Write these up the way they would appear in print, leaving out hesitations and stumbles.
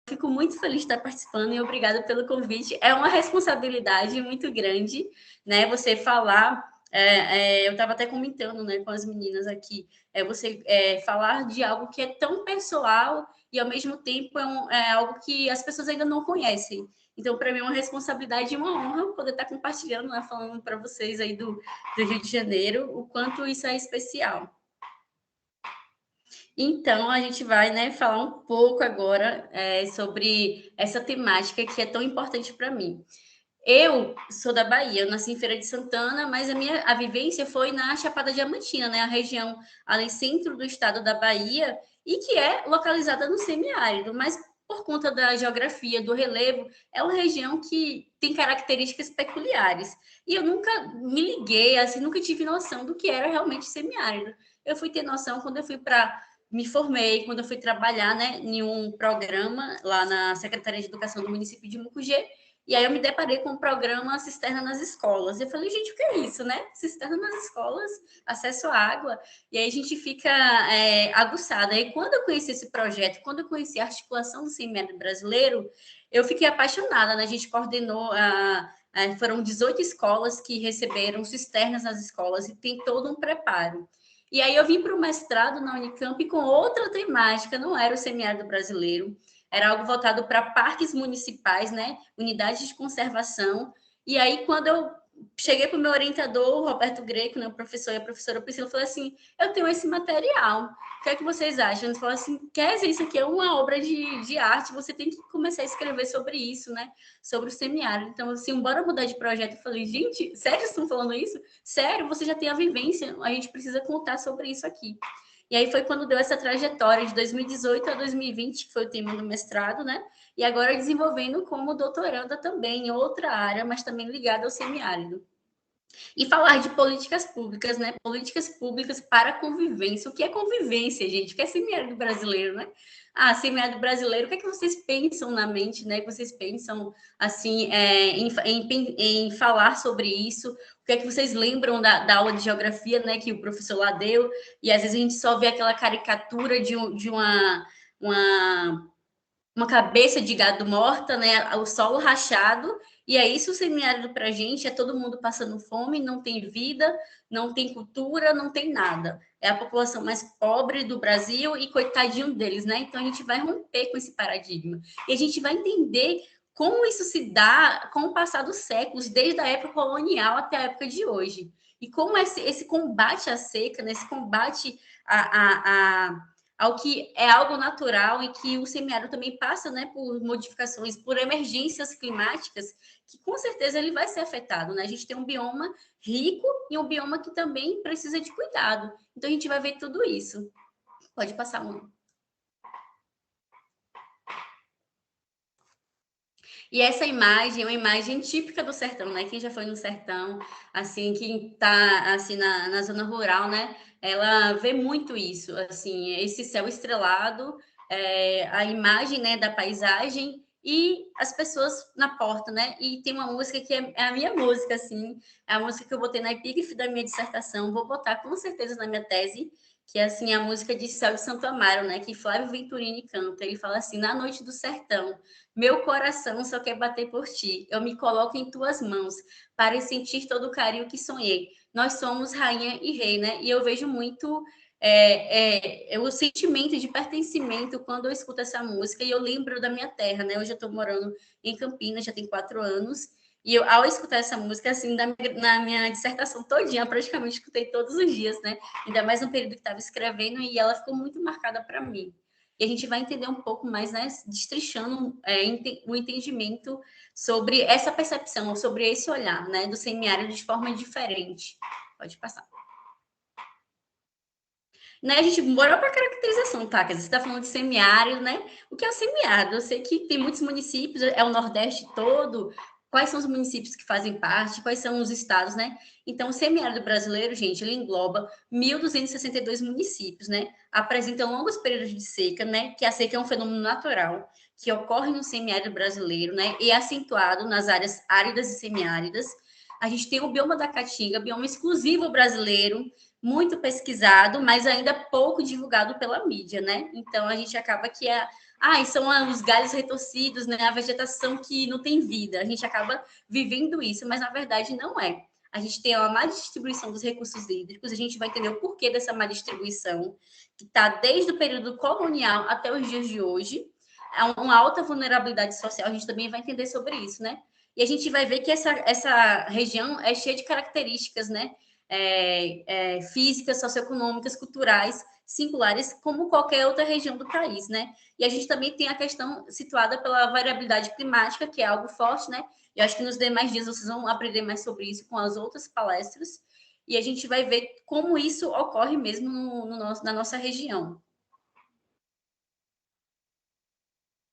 fico muito feliz de estar participando e obrigada pelo convite. É uma responsabilidade muito grande, né? Você falar. Eu estava até comentando, né, com as meninas aqui, você falar de algo que é tão pessoal e ao mesmo tempo é algo que as pessoas ainda não conhecem. Então, para mim, é uma responsabilidade e uma honra poder estar compartilhando, né, falando para vocês aí do Rio de Janeiro, o quanto isso é especial. Então, a gente vai, né, falar um pouco agora sobre essa temática que é tão importante para mim. Eu sou da Bahia, eu nasci em Feira de Santana, mas a vivência foi na Chapada Diamantina, né, a região ali centro do estado da Bahia, e que é localizada no semiárido, mas por conta da geografia, do relevo, é uma região que tem características peculiares. E eu nunca me liguei, assim, nunca tive noção do que era realmente semiárido. Eu fui ter noção quando eu fui para me formei, quando eu fui trabalhar, né, em um programa lá na Secretaria de Educação do município de Mucugê, e aí eu me deparei com o programa Cisterna nas Escolas. Eu falei, gente, o que é isso, né? Cisterna nas escolas, acesso à água. E aí a gente fica aguçada. E quando eu conheci esse projeto, quando eu conheci a articulação do semiárido brasileiro, eu fiquei apaixonada, né? A gente coordenou, foram 18 escolas que receberam cisternas nas escolas e tem todo um preparo. E aí eu vim para o mestrado na Unicamp com outra temática, não era o semiárido brasileiro, era algo voltado para parques municipais, né? Unidades de conservação. E aí, quando eu cheguei para o meu orientador, o Roberto Greco, né, o professor e a professora Priscila, falou assim: eu tenho esse material. O que é que vocês acham? Eles falaram assim: quer dizer, isso aqui é uma obra de arte, você tem que começar a escrever sobre isso, né? Sobre o semiárido. Então, assim, bora mudar de projeto. Eu falei, gente, sério vocês estão falando isso? Sério, você já tem a vivência, a gente precisa contar sobre isso aqui. E aí foi quando deu essa trajetória de 2018 a 2020, que foi o tema do mestrado, né? E agora desenvolvendo como doutoranda também em outra área, mas também ligada ao semiárido. E falar de políticas públicas, né? Políticas públicas para a convivência. O que é convivência, gente? O que é semiárido brasileiro, né? Ah, semiárido brasileiro, o que é que vocês pensam na mente, né? Que vocês pensam, assim, em falar sobre isso? O que é que vocês lembram da aula de geografia, né? Que o professor lá deu? E às vezes a gente só vê aquela caricatura de uma cabeça de gado morta, né? O solo rachado, e é isso o semiárido para a gente, é todo mundo passando fome, não tem vida, não tem cultura, não tem nada. É a população mais pobre do Brasil e coitadinho deles, né? Então a gente vai romper com esse paradigma. E a gente vai entender como isso se dá com o passar dos séculos, desde a época colonial até a época de hoje. E como esse combate à seca, né? Esse combate ao que é algo natural e que o semiárido também passa, né, por modificações, por emergências climáticas, que com certeza ele vai ser afetado, né? A gente tem um bioma rico e um bioma que também precisa de cuidado. Então a gente vai ver tudo isso. Pode passar um. E essa imagem é uma imagem típica do sertão, né? Quem já foi no sertão, assim, quem está assim na zona rural, né? Ela vê muito isso, assim, esse céu estrelado, a imagem, né, da paisagem e as pessoas na porta, né? E tem uma música que é a minha música, assim, é a música que eu botei na epígrafe da minha dissertação, vou botar com certeza na minha tese, que é assim a música de Céu de Santo Amaro, né? Que Flávio Venturini canta. Ele fala assim: na noite do sertão, meu coração só quer bater por ti. Eu me coloco em tuas mãos para sentir todo o carinho que sonhei. Nós somos rainha e rei, né? E eu vejo muito o sentimento de pertencimento quando eu escuto essa música e eu lembro da minha terra, né? Hoje eu estou morando em Campinas, já tem 4 anos. E eu, ao escutar essa música, assim, na minha dissertação todinha, praticamente escutei todos os dias, né? Ainda mais no período que estava escrevendo, e ela ficou muito marcada para mim. E a gente vai entender um pouco mais, né, destrinchando o entendimento sobre essa percepção, sobre esse olhar, né, do semiárido de forma diferente. Pode passar. Né, a gente bora para a caracterização, tá? Quer dizer, você está falando de semiárido, né? O que é o semiárido? Eu sei que tem muitos municípios, é o Nordeste todo. Quais são os municípios que fazem parte? Quais são os estados, né? Então, o semiárido brasileiro, gente, ele engloba 1.262 municípios, né? Apresenta longos períodos de seca, né? Que a seca é um fenômeno natural que ocorre no semiárido brasileiro, né? E é acentuado nas áreas áridas e semiáridas. A gente tem o bioma da Caatinga, bioma exclusivo brasileiro, muito pesquisado, mas ainda pouco divulgado pela mídia, né? Então a gente acaba que são os galhos retorcidos, né? A vegetação que não tem vida. A gente acaba vivendo isso, mas na verdade não é. A gente tem uma má distribuição dos recursos hídricos, a gente vai entender o porquê dessa má distribuição, que está desde o período colonial até os dias de hoje. É uma alta vulnerabilidade social, a gente também vai entender sobre isso, né? E a gente vai ver que essa região é cheia de características, né? Físicas, socioeconômicas, culturais, singulares, como qualquer outra região do país, né? E a gente também tem a questão situada pela variabilidade climática, que é algo forte, né? Eu acho que nos demais dias vocês vão aprender mais sobre isso com as outras palestras, e a gente vai ver como isso ocorre mesmo na nossa região.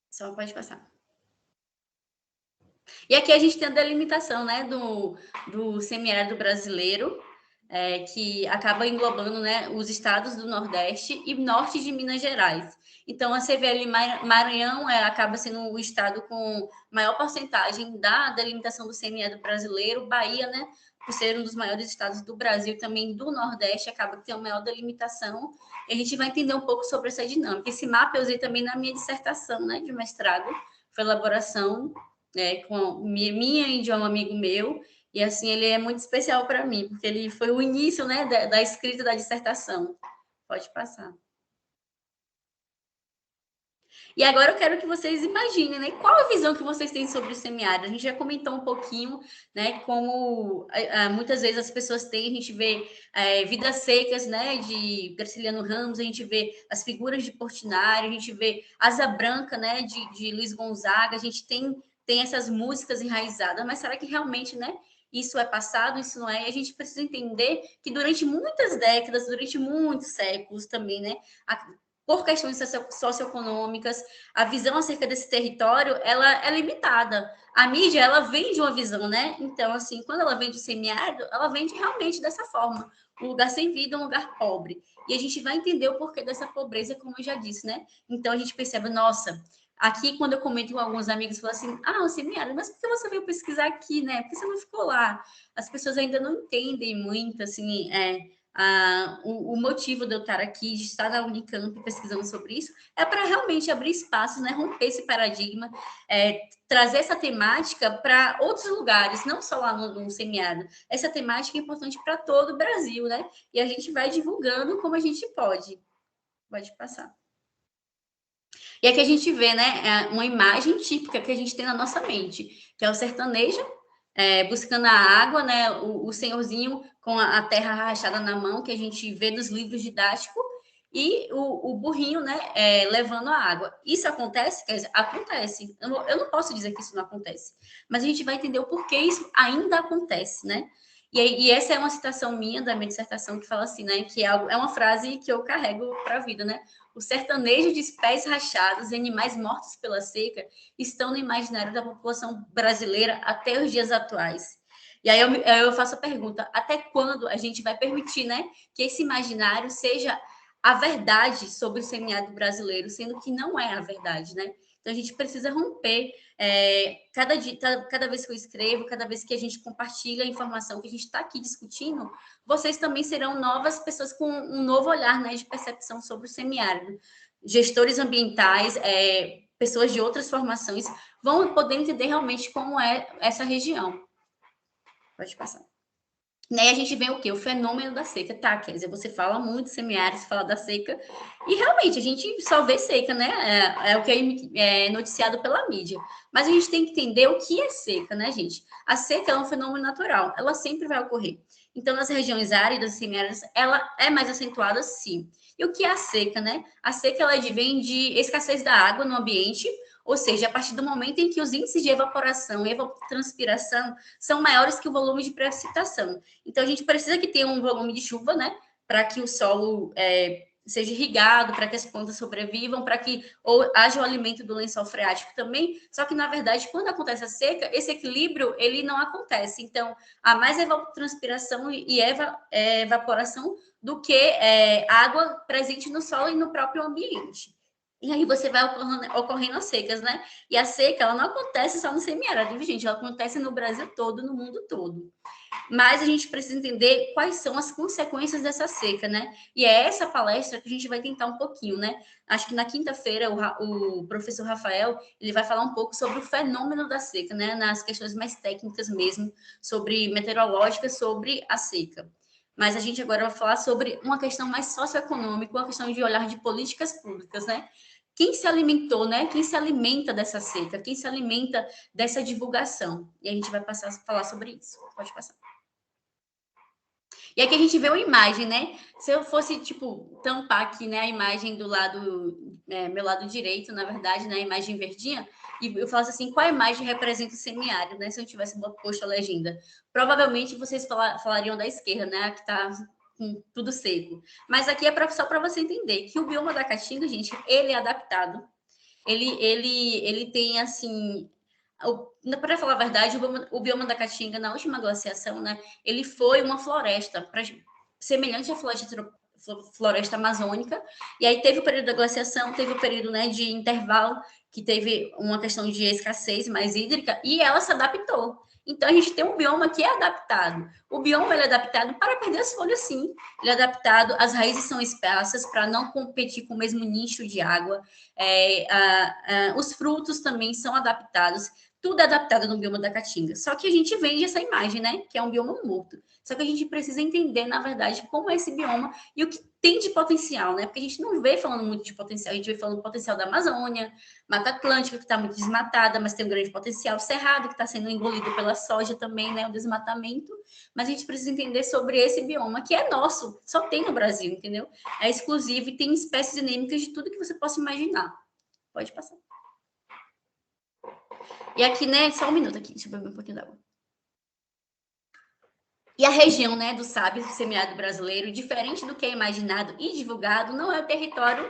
Só pode passar. E aqui a gente tem a delimitação, né, do semiárido brasileiro, que acaba englobando, né, os estados do Nordeste e norte de Minas Gerais. Então, a CVL Maranhão acaba sendo o estado com maior porcentagem da delimitação do semiárido brasileiro. Bahia, né, por ser um dos maiores estados do Brasil, também do Nordeste, acaba que tem uma maior delimitação. E a gente vai entender um pouco sobre essa dinâmica. Esse mapa eu usei também na minha dissertação, né, de mestrado, foi elaboração com minha e de um amigo meu, e assim ele é muito especial para mim, porque ele foi o início, né, da escrita da dissertação. Pode passar. E agora eu quero que vocês imaginem, né, qual a visão que vocês têm sobre o semiárido. A gente já comentou um pouquinho, né, como muitas vezes as pessoas têm, a gente vê Vidas Secas, né, de Graciliano Ramos, a gente vê as figuras de Portinari, a gente vê Asa Branca, né, de Luiz Gonzaga, a gente tem essas músicas enraizadas, mas será que realmente, né, isso é passado, isso não é? E a gente precisa entender que durante muitas décadas, durante muitos séculos também, né, por questões socioeconômicas, a visão acerca desse território, ela é limitada. A mídia, ela vende uma visão, né? Então, assim, quando ela vende o semiárido, ela vende realmente dessa forma. Um lugar sem vida, um lugar pobre. E a gente vai entender o porquê dessa pobreza, como eu já disse, né? Então, a gente percebe, nossa, aqui, quando eu comento com alguns amigos, falam assim, o semiárido, mas por que você veio pesquisar aqui, né? Por que você não ficou lá? As pessoas ainda não entendem muito, assim, o motivo de eu estar aqui, de estar na Unicamp pesquisando sobre isso, é para realmente abrir espaços, né, romper esse paradigma, trazer essa temática para outros lugares, não só lá no semiárido. Essa temática é importante para todo o Brasil, né? E a gente vai divulgando como a gente pode. Pode passar. E aqui a gente vê, né, uma imagem típica que a gente tem na nossa mente, que é o sertanejo, buscando a água, né, o senhorzinho com a terra rachada na mão, que a gente vê nos livros didáticos, e o burrinho, né, levando a água. Isso acontece? Quer dizer, acontece. Eu não posso dizer que isso não acontece, mas a gente vai entender o porquê isso ainda acontece, né? E essa é uma citação minha da minha dissertação que fala assim, né, que é uma frase que eu carrego para a vida, né? O sertanejo de pés rachados e animais mortos pela seca estão no imaginário da população brasileira até os dias atuais. E aí eu faço a pergunta: até quando a gente vai permitir, né, que esse imaginário seja a verdade sobre o semiárido brasileiro, sendo que não é a verdade, né? Então a gente precisa romper. Cada vez que eu escrevo, cada vez que a gente compartilha a informação que a gente está aqui discutindo, vocês também serão novas pessoas com um novo olhar, né, de percepção sobre o semiárido. Gestores ambientais, pessoas de outras formações vão poder entender realmente como é essa região. Pode passar. E aí a gente vê o quê? O fenômeno da seca. Tá, quer dizer, você fala muito semiárido, você fala da seca, e realmente a gente só vê seca, né? É o que é noticiado pela mídia. Mas a gente tem que entender o que é seca, né, gente? A seca é um fenômeno natural, ela sempre vai ocorrer. Então, nas regiões áridas e semiáridas, ela é mais acentuada, sim. E o que é a seca, né? A seca, ela vem de escassez da água no ambiente, ou seja, a partir do momento em que os índices de evaporação e evapotranspiração são maiores que o volume de precipitação. Então, a gente precisa que tenha um volume de chuva, né? Para que o solo seja irrigado, para que as plantas sobrevivam, para que haja o alimento do lençol freático também. Só que, na verdade, quando acontece a seca, esse equilíbrio ele não acontece. Então, há mais evapotranspiração e evaporação do que água presente no solo e no próprio ambiente. E aí você vai ocorrendo as secas, né? E a seca, ela não acontece só no semiárido, viu, gente? Ela acontece no Brasil todo, no mundo todo. Mas a gente precisa entender quais são as consequências dessa seca, né? E é essa palestra que a gente vai tentar um pouquinho, né? Acho que na quinta-feira o professor Rafael ele vai falar um pouco sobre o fenômeno da seca, né? Nas questões mais técnicas mesmo, sobre meteorológicas, sobre a seca. Mas a gente agora vai falar sobre uma questão mais socioeconômica, uma questão de olhar de políticas públicas, né? Quem se alimentou, né? Quem se alimenta dessa seca? Quem se alimenta dessa divulgação? E a gente vai passar a falar sobre isso. Pode passar. E aqui a gente vê uma imagem, né? Se eu fosse, tipo, tampar aqui, né, a imagem do lado, meu lado direito, na verdade, né, a imagem verdinha, e eu falasse assim, qual imagem representa o semiárido, né? Se eu tivesse posto a legenda. Provavelmente vocês falariam da esquerda, né? Que tá com tudo seco. Mas aqui é só para você entender que o bioma da Caatinga, gente, ele é adaptado. Ele tem, assim, para falar a verdade, o bioma da Caatinga, na última glaciação, né, ele foi uma floresta, semelhante à floresta amazônica, e aí teve o período da glaciação, teve o período, né, de intervalo, que teve uma questão de escassez mais hídrica, e ela se adaptou. Então, a gente tem um bioma que é adaptado. O bioma ele é adaptado para perder as folhas, sim. Ele é adaptado, as raízes são esparsas para não competir com o mesmo nicho de água. Os frutos também são adaptados. Tudo é adaptado no bioma da Caatinga. Só que a gente vende essa imagem, né? Que é um bioma morto. Só que a gente precisa entender, na verdade, como é esse bioma e o que tem de potencial, né? Porque a gente não vê falando muito de potencial, a gente vê falando do potencial da Amazônia, Mata Atlântica, que está muito desmatada, mas tem um grande potencial, Cerrado, que está sendo engolido pela soja também, né? O desmatamento. Mas a gente precisa entender sobre esse bioma, que é nosso, só tem no Brasil, entendeu? É exclusivo e tem espécies endêmicas de tudo que você possa imaginar. Pode passar. E aqui, né, só um minuto aqui, deixa eu beber um pouquinho d'água. E a região, né, do sábio, do semiárido brasileiro, diferente do que é imaginado e divulgado, não é um território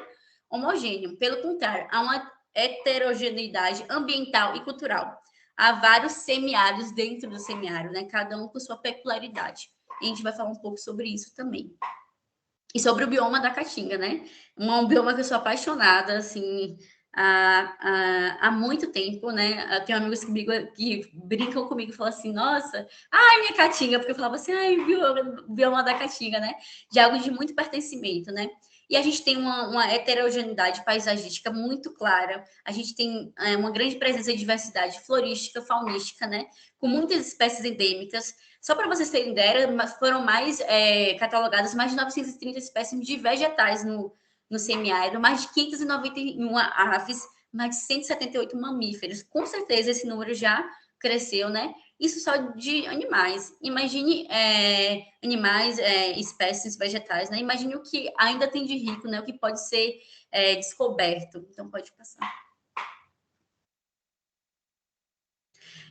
homogêneo. Pelo contrário, há uma heterogeneidade ambiental e cultural. Há vários semiáridos dentro do semiárido, né, cada um com sua peculiaridade. E a gente vai falar um pouco sobre isso também. E sobre o bioma da Caatinga, né? Um bioma que eu sou apaixonada, assim, há muito tempo, né? Eu tenho amigos que brincam comigo e falam assim, nossa, ai, minha Caatinga, porque eu falava assim, ai, bioma da Caatinga, né? De algo de muito pertencimento, né? E a gente tem uma heterogeneidade paisagística muito clara, a gente tem uma grande presença de diversidade florística, faunística, né? Com muitas espécies endêmicas. Só para vocês terem ideia, foram catalogadas mais de 930 espécies de vegetais no semiárido, mais de 591 aves, mais de 178 mamíferos. Com certeza esse número já cresceu, né? Isso só de animais. Imagine animais, espécies vegetais, né? Imagine o que ainda tem de rico, né? O que pode ser descoberto. Então, pode passar.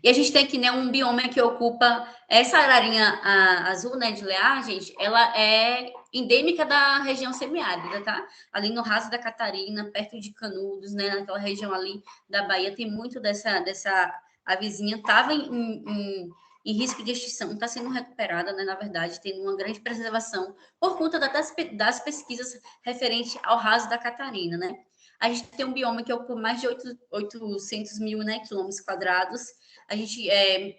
E a gente tem aqui, né, um bioma que ocupa essa ararinha azul, né, de Lear, gente, ela é endêmica da região semiárida, tá? Ali no Raso da Catarina, perto de Canudos, né, naquela região ali da Bahia, tem muito dessa avezinha, estava em risco de extinção, está sendo recuperada, né, na verdade, tendo uma grande preservação por conta das pesquisas referentes ao Raso da Catarina, né? A gente tem um bioma que ocupa mais de 800 mil, né, quilômetros quadrados, a gente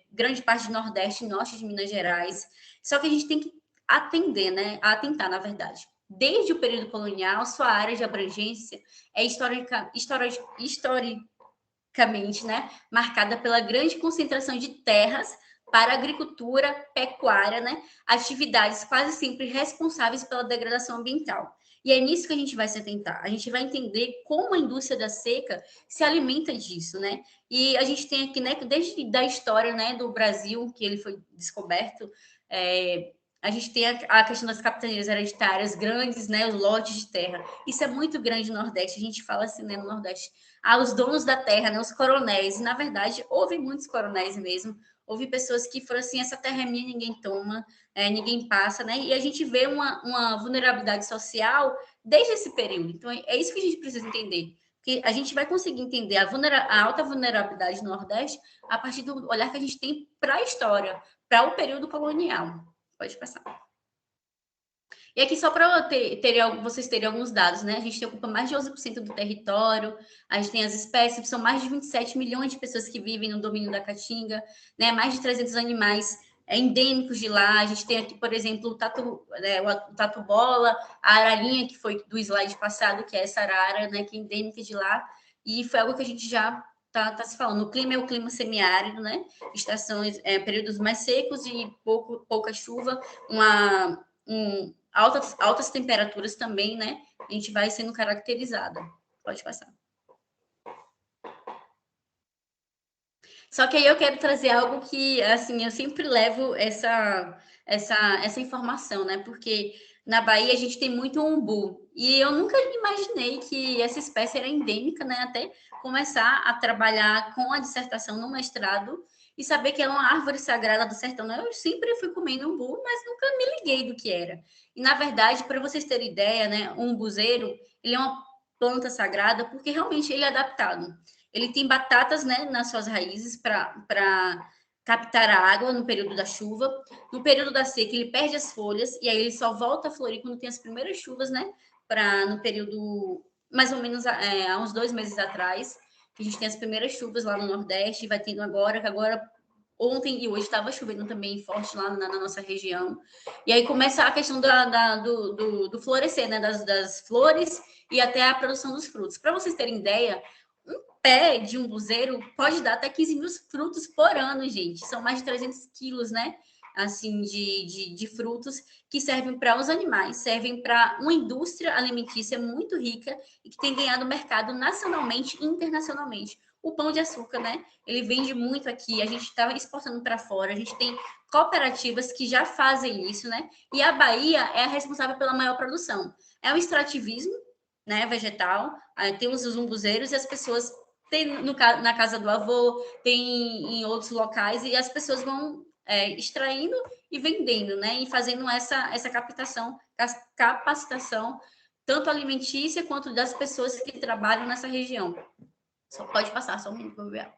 grande parte do Nordeste, Norte de Minas Gerais. Só que a gente tem que atender, né? Atentar, na verdade. Desde o período colonial, sua área de abrangência é historicamente, né, marcada pela grande concentração de terras para agricultura, pecuária, né, atividades quase sempre responsáveis pela degradação ambiental. E é nisso que a gente vai se atentar. A gente vai entender como a indústria da seca se alimenta disso, né? E a gente tem aqui, né, desde da história, né, do Brasil, que ele foi descoberto, a gente tem a questão das capitanias hereditárias grandes, né, os lotes de terra. Isso é muito grande no Nordeste. A gente fala assim, né, no Nordeste, os donos da terra, né, os coronéis. E, na verdade, houve muitos coronéis mesmo. Houve pessoas que foram assim, essa terra é minha, ninguém toma, ninguém passa, né? E a gente vê uma vulnerabilidade social desde esse período. Então, é isso que a gente precisa entender. Porque a gente vai conseguir entender a alta vulnerabilidade no Nordeste a partir do olhar que a gente tem para a história, para o período colonial. Pode passar. E aqui, só para vocês terem alguns dados, né? A gente ocupa mais de 11% do território, a gente tem as espécies, são mais de 27 milhões de pessoas que vivem no domínio da Caatinga, né? Mais de 300 animais endêmicos de lá. A gente tem aqui, por exemplo, o tatu-bola, a ararinha, que foi do slide passado, que é essa arara, né? Que é endêmica de lá. E foi algo que a gente já tá se falando. O clima é o clima semiárido, né? Estações, períodos mais secos e pouca chuva, altas temperaturas também, né? A gente vai sendo caracterizada. Pode passar. Só que aí eu quero trazer algo que, assim, eu sempre levo essa informação, né? Porque na Bahia a gente tem muito umbu. E eu nunca imaginei que essa espécie era endêmica, né? Até começar a trabalhar com a dissertação no mestrado e saber que é uma árvore sagrada do sertão. Eu sempre fui comendo umbu, mas nunca me liguei do que era. E, na verdade, para vocês terem ideia, né? O umbuzeiro, ele é uma planta sagrada porque realmente ele é adaptado. Ele tem batatas, né, nas suas raízes para captar a água no período da chuva. No período da seca, ele perde as folhas e aí ele só volta a florir quando tem as primeiras chuvas, né? No período, mais ou menos há uns 2 meses atrás, que a gente tem as primeiras chuvas lá no Nordeste, vai tendo agora, que agora ontem e hoje estava chovendo também forte lá na nossa região. E aí começa a questão do florescer, né? Das flores e até a produção dos frutos. Para vocês terem ideia, pé de um buzeiro pode dar até 15 mil frutos por ano, gente. São mais de 300 quilos, né? Assim, de frutos que servem para os animais, servem para uma indústria alimentícia muito rica e que tem ganhado mercado nacionalmente e internacionalmente. O pão de açúcar, né? Ele vende muito aqui, a gente está exportando para fora, a gente tem cooperativas que já fazem isso, né? E a Bahia é a responsável pela maior produção. É um extrativismo, né, vegetal, tem os umbuzeiros e as pessoas tem na casa do avô, tem em outros locais, e as pessoas vão extraindo e vendendo, né? E fazendo essa capacitação, tanto alimentícia quanto das pessoas que trabalham nessa região. Só pode passar, só um minuto para ver.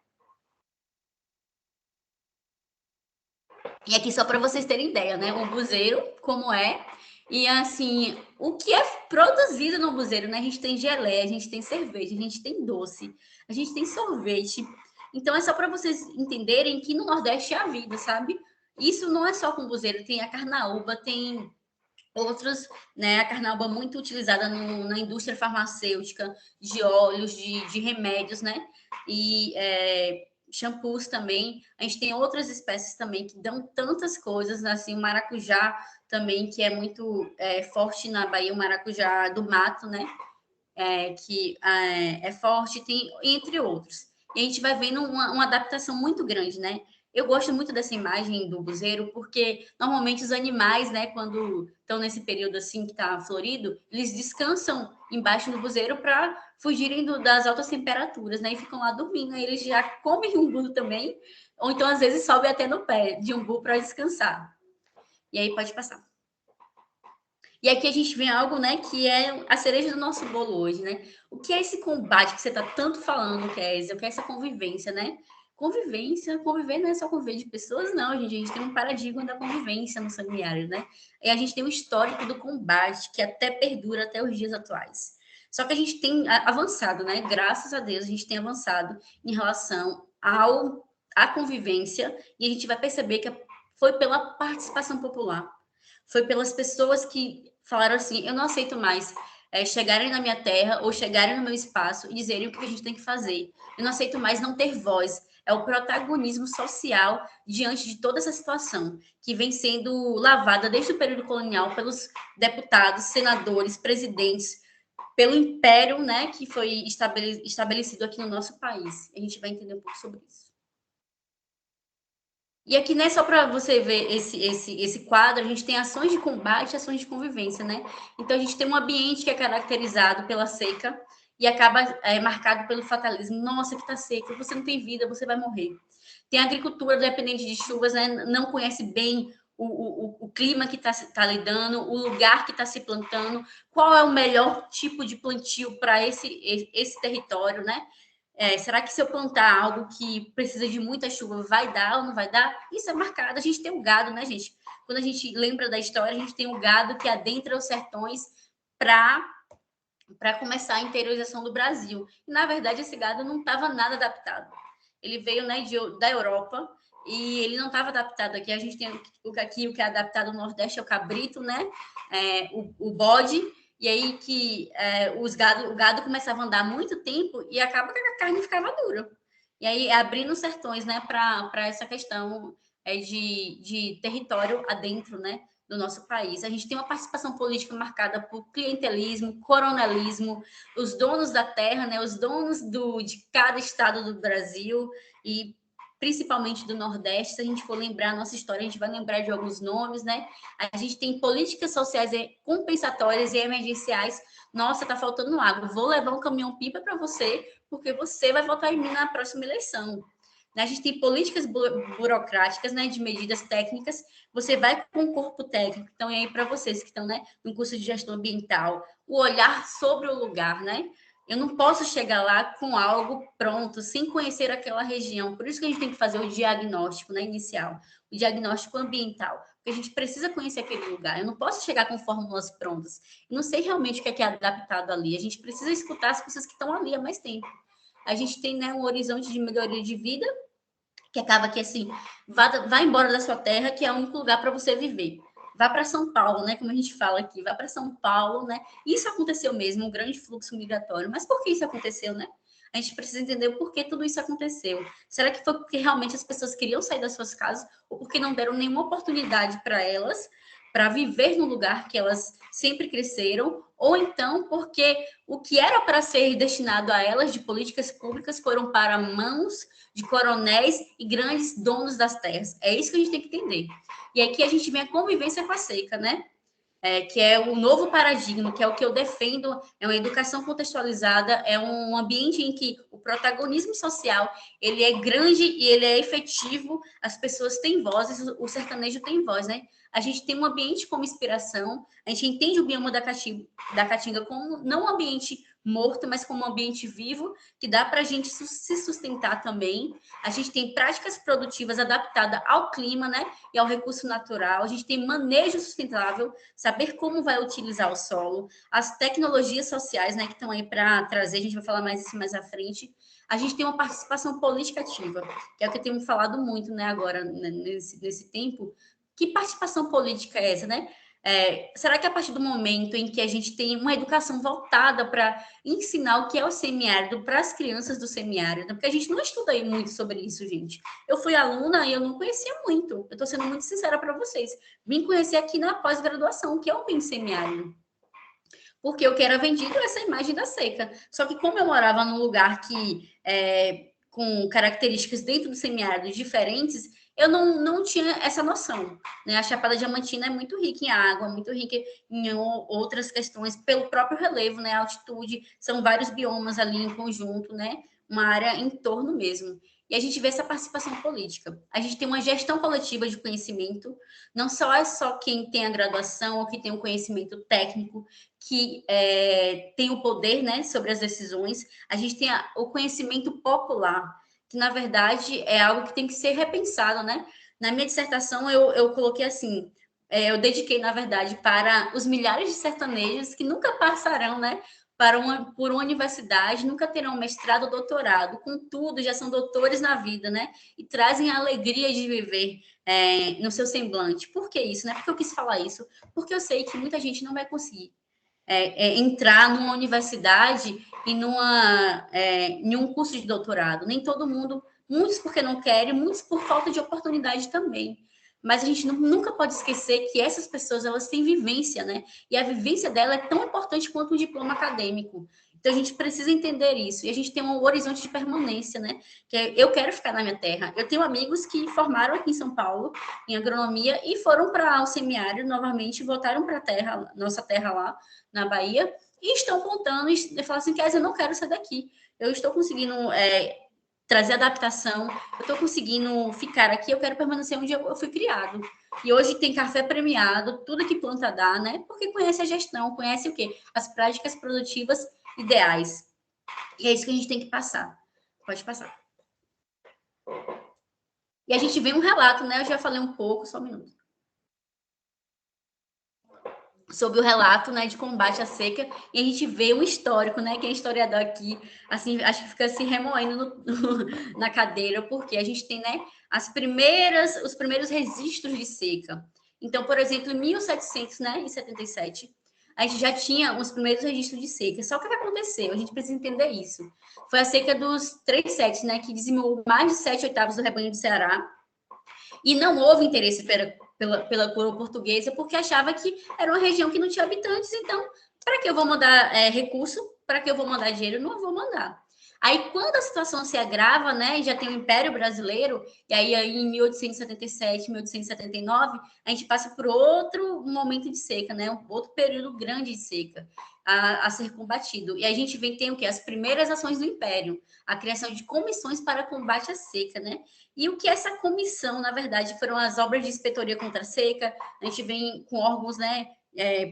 E aqui só para vocês terem ideia, né? O buzeiro, como é, e assim, o que é produzido no buzeiro, né? A gente tem geleia, a gente tem cerveja, a gente tem doce, a gente tem sorvete. Então é só para vocês entenderem que no Nordeste é a vida, sabe? Isso não é só com buzeiro, tem a carnaúba, tem outros, né? A carnaúba muito utilizada na indústria farmacêutica, de óleos, de remédios, né? E shampoos também. A gente tem outras espécies também que dão tantas coisas, assim, o maracujá também, que é muito forte na Bahia, o maracujá do mato, né? Que é forte, tem, entre outros. E a gente vai vendo uma adaptação muito grande, né? Eu gosto muito dessa imagem do buzeiro, porque normalmente os animais, né, quando estão nesse período assim que está florido, eles descansam embaixo do buzeiro para fugirem das altas temperaturas, né? E ficam lá dormindo. Aí eles já comem umbu também, ou então às vezes sobem até no pé de umbu para descansar. E aí pode passar. E aqui a gente vê algo, né, que é a cereja do nosso bolo hoje, né? O que é esse combate que você está tanto falando, Kézia? O que é essa convivência, né? Conviver não é só conviver de pessoas, não, gente. A gente tem um paradigma da convivência no semiárido, né? E a gente tem um histórico do combate que até perdura até os dias atuais. Só que a gente tem avançado, né? Graças a Deus, a gente tem avançado em relação à convivência e a gente vai perceber que foi pela participação popular. Foi pelas pessoas que falaram assim: eu não aceito mais chegarem na minha terra ou chegarem no meu espaço e dizerem o que a gente tem que fazer. Eu não aceito mais não ter voz. É o protagonismo social diante de toda essa situação que vem sendo lavada desde o período colonial pelos deputados, senadores, presidentes, pelo império, né, que foi estabelecido aqui no nosso país. A gente vai entender um pouco sobre isso. E aqui, né, só para você ver esse quadro, a gente tem ações de combate e ações de convivência, né? Então, a gente tem um ambiente que é caracterizado pela seca e acaba marcado pelo fatalismo. Nossa, que tá seca, você não tem vida, você vai morrer. Tem a agricultura dependente de chuvas, né? Não conhece bem o clima que está lidando, o lugar que está se plantando, qual é o melhor tipo de plantio para esse território, né? Será que se eu plantar algo que precisa de muita chuva, vai dar ou não vai dar? Isso é marcado. A gente tem o gado, né, gente? Quando a gente lembra da história, a gente tem o gado que adentra os sertões para começar a interiorização do Brasil. E, na verdade, esse gado não estava nada adaptado. Ele veio, né, da Europa e ele não estava adaptado aqui. A gente tem aqui o que é adaptado no Nordeste é o cabrito, né? O bode. E aí que o gado começava a andar há muito tempo e acaba que a carne ficava dura. E aí abrindo sertões, né, para essa questão de território adentro, né, do nosso país. A gente tem uma participação política marcada por clientelismo, coronelismo, os donos da terra, né, os donos de cada estado do Brasil e principalmente do Nordeste. Se a gente for lembrar a nossa história, a gente vai lembrar de alguns nomes, né? A gente tem políticas sociais compensatórias e emergenciais. Nossa, tá faltando água. Vou levar um caminhão-pipa para você, porque você vai votar em mim na próxima eleição. A gente tem políticas burocráticas, né, de medidas técnicas. Você vai com o corpo técnico. Então, é aí para vocês que estão, né, no curso de gestão ambiental, o olhar sobre o lugar, né? Eu não posso chegar lá com algo pronto, sem conhecer aquela região. Por isso que a gente tem que fazer o diagnóstico, né, inicial, o diagnóstico ambiental, porque a gente precisa conhecer aquele lugar. Eu não posso chegar com fórmulas prontas. Eu não sei realmente o que é adaptado ali. A gente precisa escutar as pessoas que estão ali há mais tempo. A gente tem, né, um horizonte de melhoria de vida que acaba que assim, vá embora da sua terra, que é o único lugar para você viver. Vá para São Paulo, né? Como a gente fala aqui, vá para São Paulo, né? Isso aconteceu mesmo, um grande fluxo migratório. Mas por que isso aconteceu, né? A gente precisa entender por que tudo isso aconteceu. Será que foi porque realmente as pessoas queriam sair das suas casas ou porque não deram nenhuma oportunidade para elas para viver no lugar que elas sempre cresceram, ou então porque o que era para ser destinado a elas de políticas públicas foram para mãos de coronéis e grandes donos das terras. É isso que a gente tem que entender. E aqui a gente vem a convivência com a seca, né? Que é o novo paradigma, que é o que eu defendo, é uma educação contextualizada, é um ambiente em que o protagonismo social ele é grande e ele é efetivo, as pessoas têm vozes, o sertanejo tem voz, né? A gente tem um ambiente como inspiração, a gente entende o bioma da Caatinga como não um ambiente morto, mas como um ambiente vivo, que dá para a gente se sustentar também. A gente tem práticas produtivas adaptadas ao clima, né? E ao recurso natural. A gente tem manejo sustentável, saber como vai utilizar o solo, as tecnologias sociais, né, que estão aí para trazer, a gente vai falar mais isso mais à frente. A gente tem uma participação política ativa, que é o que eu tenho falado muito, né, agora, né, nesse tempo. Que participação política é essa, né? Será que a partir do momento em que a gente tem uma educação voltada para ensinar o que é o semiárido para as crianças do semiárido? Porque a gente não estuda aí muito sobre isso, gente. Eu fui aluna e eu não conhecia muito. Eu estou sendo muito sincera para vocês. Vim conhecer aqui na pós-graduação, que é o bem semiárido. Porque eu que era vendido essa imagem da seca. Só que como eu morava num lugar com características dentro do semiárido diferentes, eu não tinha essa noção. Né? A Chapada Diamantina é muito rica em água, muito rica em outras questões, pelo próprio relevo, né? A altitude, são vários biomas ali em conjunto, né? Uma área em torno mesmo. E a gente vê essa participação política. A gente tem uma gestão coletiva de conhecimento, não só é só quem tem a graduação ou que tem o conhecimento técnico, que tem o poder, né, sobre as decisões. A gente tem o conhecimento popular, que na verdade é algo que tem que ser repensado, né? Na minha dissertação eu coloquei assim, eu dediquei na verdade para os milhares de sertanejos que nunca passarão, né, por uma universidade, nunca terão mestrado ou doutorado, contudo já são doutores na vida, né? E trazem a alegria de viver no seu semblante. Por que isso, né? Porque eu quis falar isso, porque eu sei que muita gente não vai conseguir entrar numa universidade e em um curso de doutorado. Nem todo mundo, muitos porque não querem, muitos por falta de oportunidade também. Mas a gente nunca pode esquecer que essas pessoas elas têm vivência, né? E a vivência dela é tão importante quanto um diploma acadêmico. Então a gente precisa entender isso. E a gente tem um horizonte de permanência, né? Que eu quero ficar na minha terra. Eu tenho amigos que formaram aqui em São Paulo em agronomia e foram para o semiárido novamente, voltaram para a terra, nossa terra lá na Bahia, e estão contando e falam assim, Kézia, eu não quero sair daqui. Eu estou conseguindo trazer adaptação, eu estou conseguindo ficar aqui, eu quero permanecer onde eu fui criado. E hoje tem café premiado, tudo que planta dá, né? Porque conhece a gestão, conhece o quê? As práticas produtivas ideais. E é isso que a gente tem que passar. Pode passar. E a gente vê um relato, né? Eu já falei um pouco, só um minuto. Sobre o relato, né, de combate à seca, e a gente vê um histórico, né, quem é historiador aqui, assim, acho que fica se remoendo na cadeira, porque a gente tem, né, os primeiros registros de seca. Então, por exemplo, em 1777, a gente já tinha os primeiros registros de seca. Só que o que aconteceu? A gente precisa entender isso. Foi a seca dos 3/7, né, que dizimou mais de 7/8 do rebanho do Ceará, e não houve interesse pela coroa portuguesa, porque achava que era uma região que não tinha habitantes, então, para que eu vou mandar recurso? Para que eu vou mandar dinheiro? Não vou mandar. Aí, quando a situação se agrava, né, e já tem o Império Brasileiro, e aí em 1877, 1879, a gente passa por outro momento de seca, né, outro período grande de seca a ser combatido. E a gente tem o quê? As primeiras ações do Império, a criação de comissões para combate à seca, né? E o que essa comissão, na verdade, foram as obras de inspetoria contra a seca, a gente vem com órgãos, né,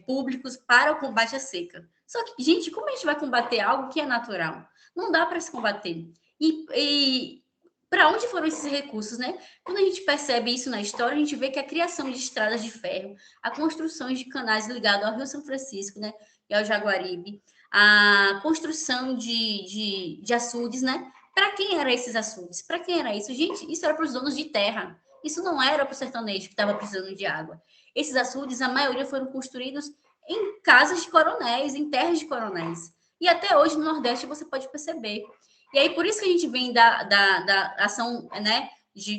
públicos para o combate à seca. Só que, gente, como a gente vai combater algo que é natural? Não dá para se combater. E para onde foram esses recursos, né? Quando a gente percebe isso na história, a gente vê que a criação de estradas de ferro, a construção de canais ligados ao Rio São Francisco, né, e ao Jaguaribe, a construção de açudes, né? Para quem eram esses açudes? Para quem era isso? Gente, isso era para os donos de terra. Isso não era para o sertanejo que estava precisando de água. Esses açudes, a maioria foram construídos em casas de coronéis, em terras de coronéis. E até hoje no Nordeste você pode perceber. E aí, por isso que a gente vem da ação, né,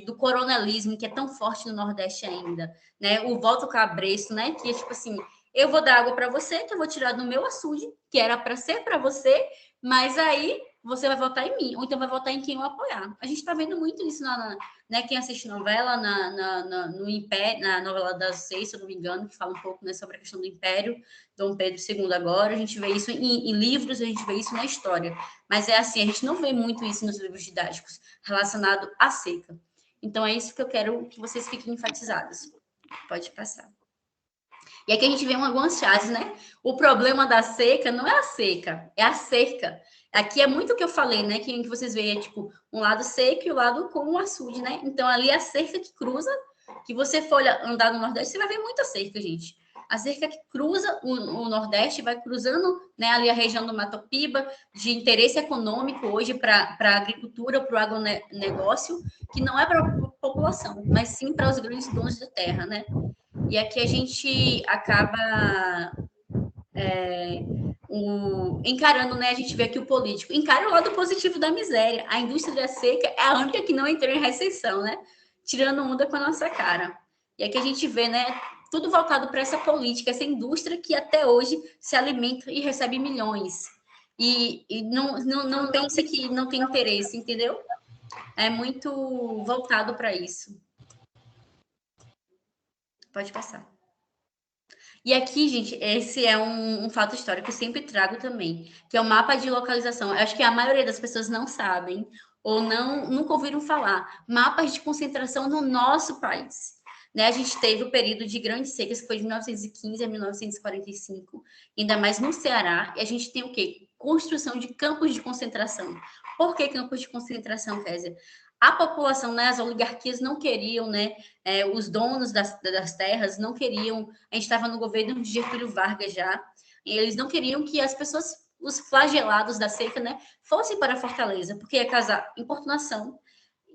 do coronelismo, que é tão forte no Nordeste ainda, né? O voto cabresto, né? Que é tipo assim, eu vou dar água para você, que eu vou tirar do meu açude, que era para ser para você, mas aí você vai votar em mim, ou então vai votar em quem eu apoiar. A gente está vendo muito isso né, quem assiste novela no Império, na novela das 6, se eu não me engano, que fala um pouco, né, sobre a questão do Império, Dom Pedro II agora, a gente vê isso em livros, a gente vê isso na história. Mas é assim, a gente não vê muito isso nos livros didáticos, relacionado à seca. Então é isso que eu quero que vocês fiquem enfatizados. Pode passar. E aqui a gente vê algumas chaves, né? O problema da seca não é a seca, é a cerca. Aqui é muito o que eu falei, né? Que vocês veem, tipo, um lado seco e o lado com o açude, né? Então, ali é a cerca que cruza, que você for andar no Nordeste, você vai ver muita cerca, gente. A cerca que cruza o Nordeste, vai cruzando, né, ali a região do Mato Piba, de interesse econômico hoje para a agricultura, para o agronegócio, que não é para a população, mas sim para os grandes donos da terra, né? E aqui a gente acaba encarando, né? A gente vê aqui o político, encara o lado positivo da miséria. A indústria da seca é a única que não entrou em recessão, né? Tirando onda com a nossa cara. E aqui a gente vê, né? Tudo voltado para essa política, essa indústria que até hoje se alimenta e recebe milhões. E não pense que não tem interesse, entendeu? É muito voltado para isso. Pode passar. E aqui, gente, esse é um fato histórico que eu sempre trago também, que é o mapa de localização. Eu acho que a maioria das pessoas não sabem ou nunca ouviram falar. Mapas de concentração no nosso país. Né? A gente teve o período de grandes secas, que foi de 1915 a 1945, ainda mais no Ceará, e a gente tem o quê? Construção de campos de concentração. Por que campos de concentração, Kézia? A população, né, as oligarquias não queriam, né, os donos das terras não queriam, a gente estava no governo de Getúlio Vargas já, e eles não queriam que as pessoas, os flagelados da seca, né, fossem para Fortaleza, porque ia causar importunação,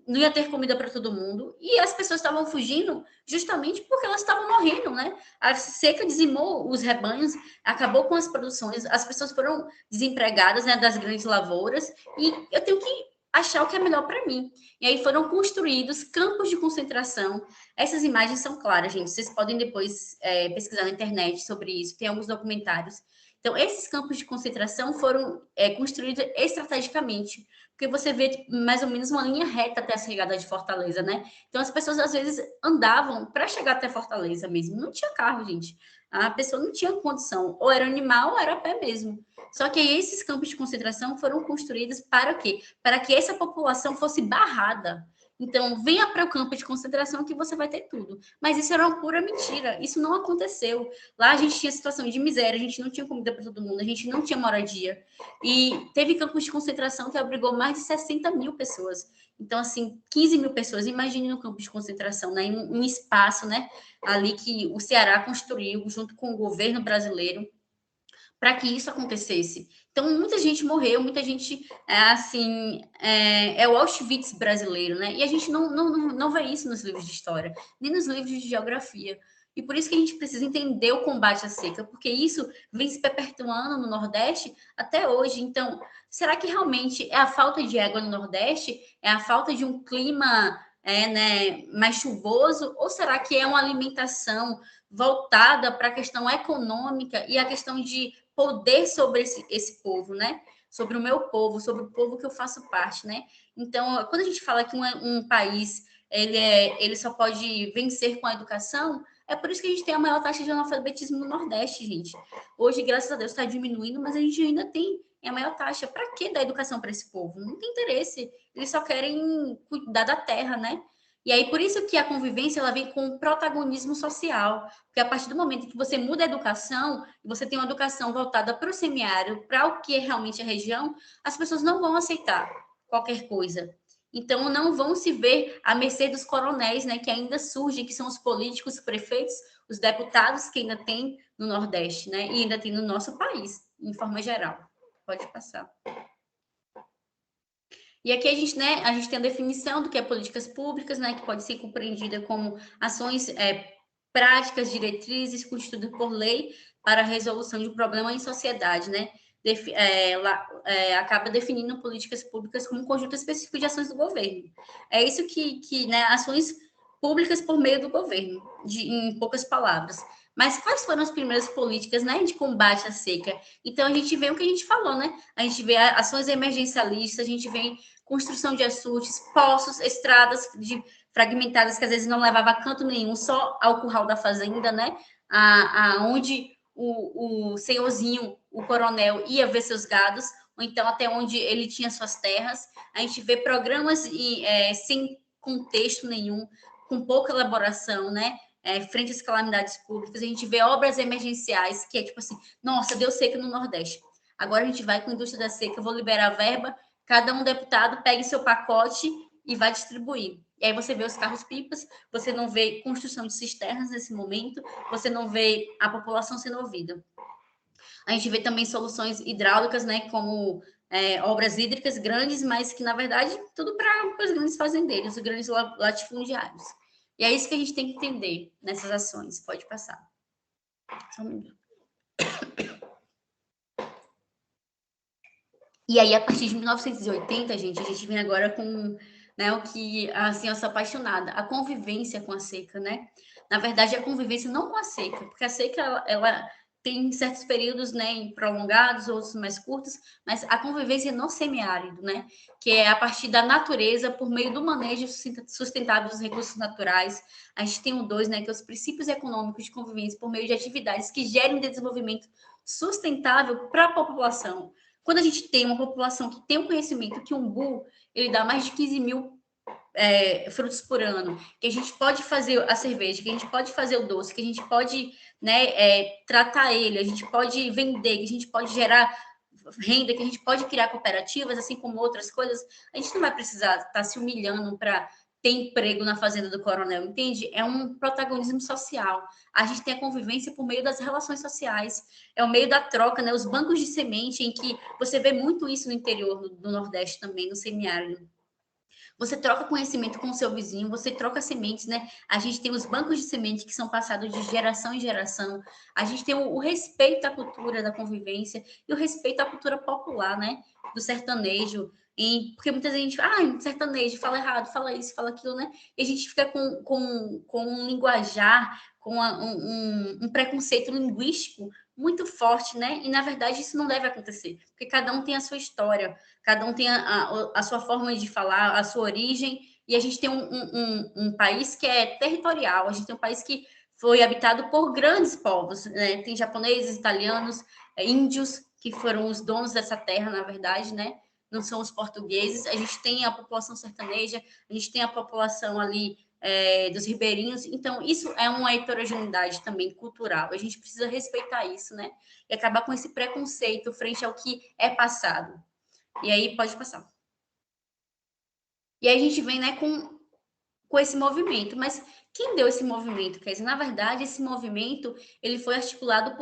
não ia ter comida para todo mundo, e as pessoas estavam fugindo justamente porque elas estavam morrendo, né? A seca dizimou os rebanhos, acabou com as produções, as pessoas foram desempregadas, né, das grandes lavouras, e eu tenho que achar o que é melhor para mim. E aí foram construídos campos de concentração. Essas imagens são claras, gente. Vocês podem depois pesquisar na internet sobre isso. Tem alguns documentários. Então, esses campos de concentração foram construídos estrategicamente, porque você vê mais ou menos uma linha reta até a chegada de Fortaleza, né? Então, as pessoas, às vezes, andavam para chegar até Fortaleza mesmo. Não tinha carro, gente. A pessoa não tinha condição. Ou era animal, ou era a pé mesmo. Só que aí, esses campos de concentração foram construídos para quê? Para que essa população fosse barrada. Então, venha para o campo de concentração que você vai ter tudo. Mas isso era uma pura mentira. Isso não aconteceu. Lá a gente tinha situação de miséria, a gente não tinha comida para todo mundo, a gente não tinha moradia. E teve campos de concentração que abrigou mais de 60 mil pessoas. Então, assim, 15 mil pessoas. Imagine no campo de concentração, né? Em um espaço, né? Ali que o Ceará construiu junto com o governo brasileiro para que isso acontecesse. Então, muita gente morreu, muita gente, é o Auschwitz brasileiro, né? E a gente não vê isso nos livros de história, nem nos livros de geografia. E por isso que a gente precisa entender o combate à seca, porque isso vem se perpetuando no Nordeste até hoje. Então, será que realmente é a falta de água no Nordeste? É a falta de um clima mais chuvoso? Ou será que é uma alimentação voltada para a questão econômica e a questão de poder sobre esse povo, né? Sobre o meu povo, sobre o povo que eu faço parte, né? Então, quando a gente fala que um país ele só pode vencer com a educação, é por isso que a gente tem a maior taxa de analfabetismo no Nordeste, gente. Hoje, graças a Deus, está diminuindo, mas a gente ainda tem a maior taxa. Para que dar educação para esse povo? Não tem interesse. Eles só querem cuidar da terra, né? E aí, por isso que a convivência ela vem com protagonismo social, porque a partir do momento que você muda a educação, e você tem uma educação voltada para o semiárido, para o que é realmente a região, as pessoas não vão aceitar qualquer coisa. Então, não vão se ver à mercê dos coronéis, né, que ainda surgem, que são os políticos, os prefeitos, os deputados que ainda tem no Nordeste, né, e ainda tem no nosso país, em forma geral. Pode passar. E aqui a gente tem a definição do que é políticas públicas, né, que pode ser compreendida como ações práticas, diretrizes constituídas por lei para a resolução de um problema em sociedade, né? Acaba definindo políticas públicas como um conjunto específico de ações do governo. É isso que né, ações públicas por meio do governo, em poucas palavras. Mas quais foram as primeiras políticas, né, de combate à seca? Então a gente vê o que a gente falou, né? A gente vê ações emergencialistas, a gente vê construção de açudes, poços, estradas fragmentadas que às vezes não levava a canto nenhum, só ao curral da fazenda, né? Onde o senhorzinho, o coronel, ia ver seus gados, ou então até onde ele tinha suas terras. A gente vê programas sem contexto nenhum, com pouca elaboração, né? Frente às calamidades públicas, a gente vê obras emergenciais, que é tipo assim, nossa, deu seca no Nordeste. Agora a gente vai com a indústria da seca, eu vou liberar verba, cada um deputado pegue seu pacote e vai distribuir. E aí você vê os carros-pipas, você não vê construção de cisternas nesse momento, você não vê a população sendo ouvida. A gente vê também soluções hidráulicas, né, como obras hídricas grandes, mas que, na verdade, tudo para os grandes fazendeiros, os grandes latifundiários. E é isso que a gente tem que entender nessas ações. Pode passar. Só um minuto. E aí, a partir de 1980, gente, a gente vem agora com o que, assim, eu sou apaixonada, a convivência com a seca, né? Na verdade, a convivência não com a seca, porque a seca, ela tem certos períodos, né, prolongados, outros mais curtos, mas a convivência no semiárido, né? Que é a partir da natureza, por meio do manejo sustentável dos recursos naturais. A gente tem o 2, né, que é os princípios econômicos de convivência por meio de atividades que gerem desenvolvimento sustentável para a população. Quando a gente tem uma população que tem o conhecimento que um umbu, ele dá mais de 15 mil frutos por ano, que a gente pode fazer a cerveja, que a gente pode fazer o doce, que a gente pode tratar ele, a gente pode vender, que a gente pode gerar renda, que a gente pode criar cooperativas, assim como outras coisas, a gente não vai precisar estar se humilhando para ter emprego na fazenda do coronel, entende? É um protagonismo social. A gente tem a convivência por meio das relações sociais, é o meio da troca, né? Os bancos de semente, em que você vê muito isso no interior do Nordeste também, no semiárido. Você troca conhecimento com o seu vizinho, você troca sementes, né? A gente tem os bancos de semente que são passados de geração em geração. A gente tem o respeito à cultura da convivência e o respeito à cultura popular, né? Do sertanejo. Porque muita gente, sertanejo, fala errado, fala isso, fala aquilo, né? E a gente fica com um linguajar, com um preconceito linguístico muito forte, né? E, na verdade, isso não deve acontecer, porque cada um tem a sua história, cada um tem a sua forma de falar, a sua origem, e a gente tem um país que é territorial, a gente tem um país que foi habitado por grandes povos, né? Tem japoneses, italianos, índios, que foram os donos dessa terra, na verdade, né? não são os portugueses, a gente tem a população sertaneja, a gente tem a população ali dos ribeirinhos, então isso é uma heterogeneidade também cultural, a gente precisa respeitar isso, né? E acabar com esse preconceito frente ao que é passado. E aí pode passar. E aí a gente vem, né, com esse movimento, mas quem deu esse movimento? Quer dizer, na verdade, esse movimento ele foi articulado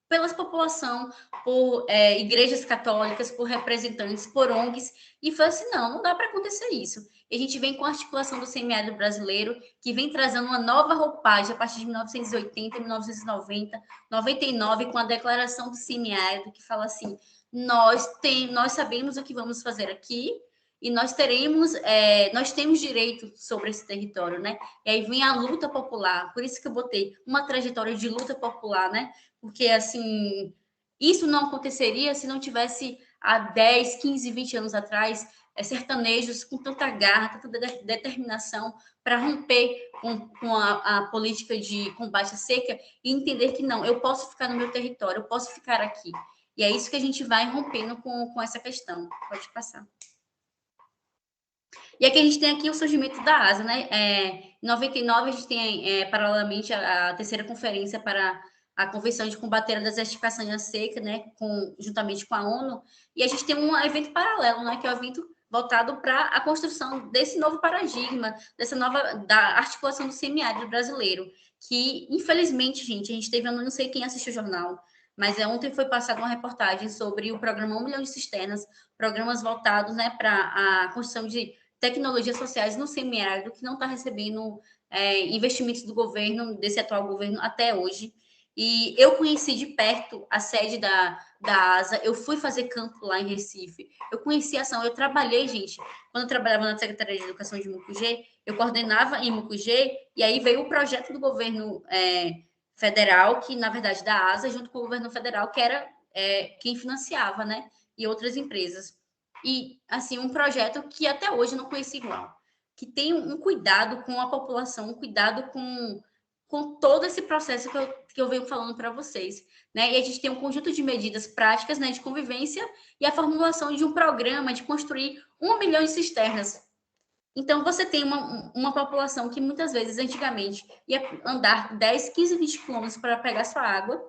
pela população, por igrejas católicas, por representantes, por ONGs, e foi assim, não dá para acontecer isso. E a gente vem com a articulação do semiárido brasileiro, que vem trazendo uma nova roupagem a partir de 1980, 1990, 99, com a declaração do semiárido, que fala assim, nós sabemos o que vamos fazer aqui, e nós temos direito sobre esse território, né? E aí vem a luta popular, por isso que eu botei uma trajetória de luta popular, né? Porque, assim, isso não aconteceria se não tivesse há 10, 15, 20 anos atrás sertanejos com tanta garra, tanta determinação para romper com a política de combate à seca e entender que não, eu posso ficar no meu território, eu posso ficar aqui. E é isso que a gente vai rompendo com essa questão. Pode passar. E aqui a gente tem aqui o surgimento da ASA, né? Em 99, a gente tem, paralelamente, a terceira conferência para a Convenção de Combater a Desertificação e a Seca, né? Juntamente com a ONU. E a gente tem um evento paralelo, né? Que é o evento voltado para a construção desse novo paradigma, da articulação do semiárido brasileiro. Que, infelizmente, gente, a gente teve, eu não sei quem assistiu o jornal, mas ontem foi passada uma reportagem sobre o programa 1 milhão de cisternas, programas voltados, né, para a construção de tecnologias sociais no semiárido, que não está recebendo investimentos do governo, desse atual governo, até hoje. E eu conheci de perto a sede da ASA, eu fui fazer campo lá em Recife, eu conheci a ação, eu trabalhei, gente, quando eu trabalhava na Secretaria de Educação de Mucugê, eu coordenava em Mucugê, e aí veio o projeto do governo federal, que na verdade da ASA, junto com o governo federal, que era quem financiava, né, e outras empresas. E, assim, um projeto que até hoje não conheci igual, que tem um cuidado com a população, um cuidado com todo esse processo que eu venho falando para vocês, né? E a gente tem um conjunto de medidas práticas, né, de convivência e a formulação de um programa de construir 1 milhão de cisternas. Então, você tem uma população que muitas vezes, antigamente, ia andar 10, 15, 20 quilômetros para pegar sua água,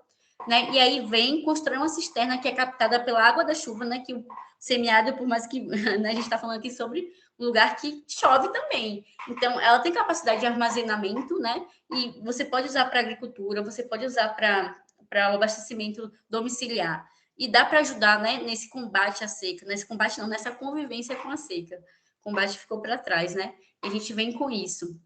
né? E aí vem constrói uma cisterna que é captada pela água da chuva, né? Que o semiárido, por mais que né, a gente está falando aqui sobre um lugar que chove também. Então, ela tem capacidade de armazenamento, né? E você pode usar para agricultura, você pode usar para o abastecimento domiciliar. E dá para ajudar, né, nesse combate à seca, nesse combate não, nessa convivência com a seca. O combate ficou para trás, né? E a gente vem com isso.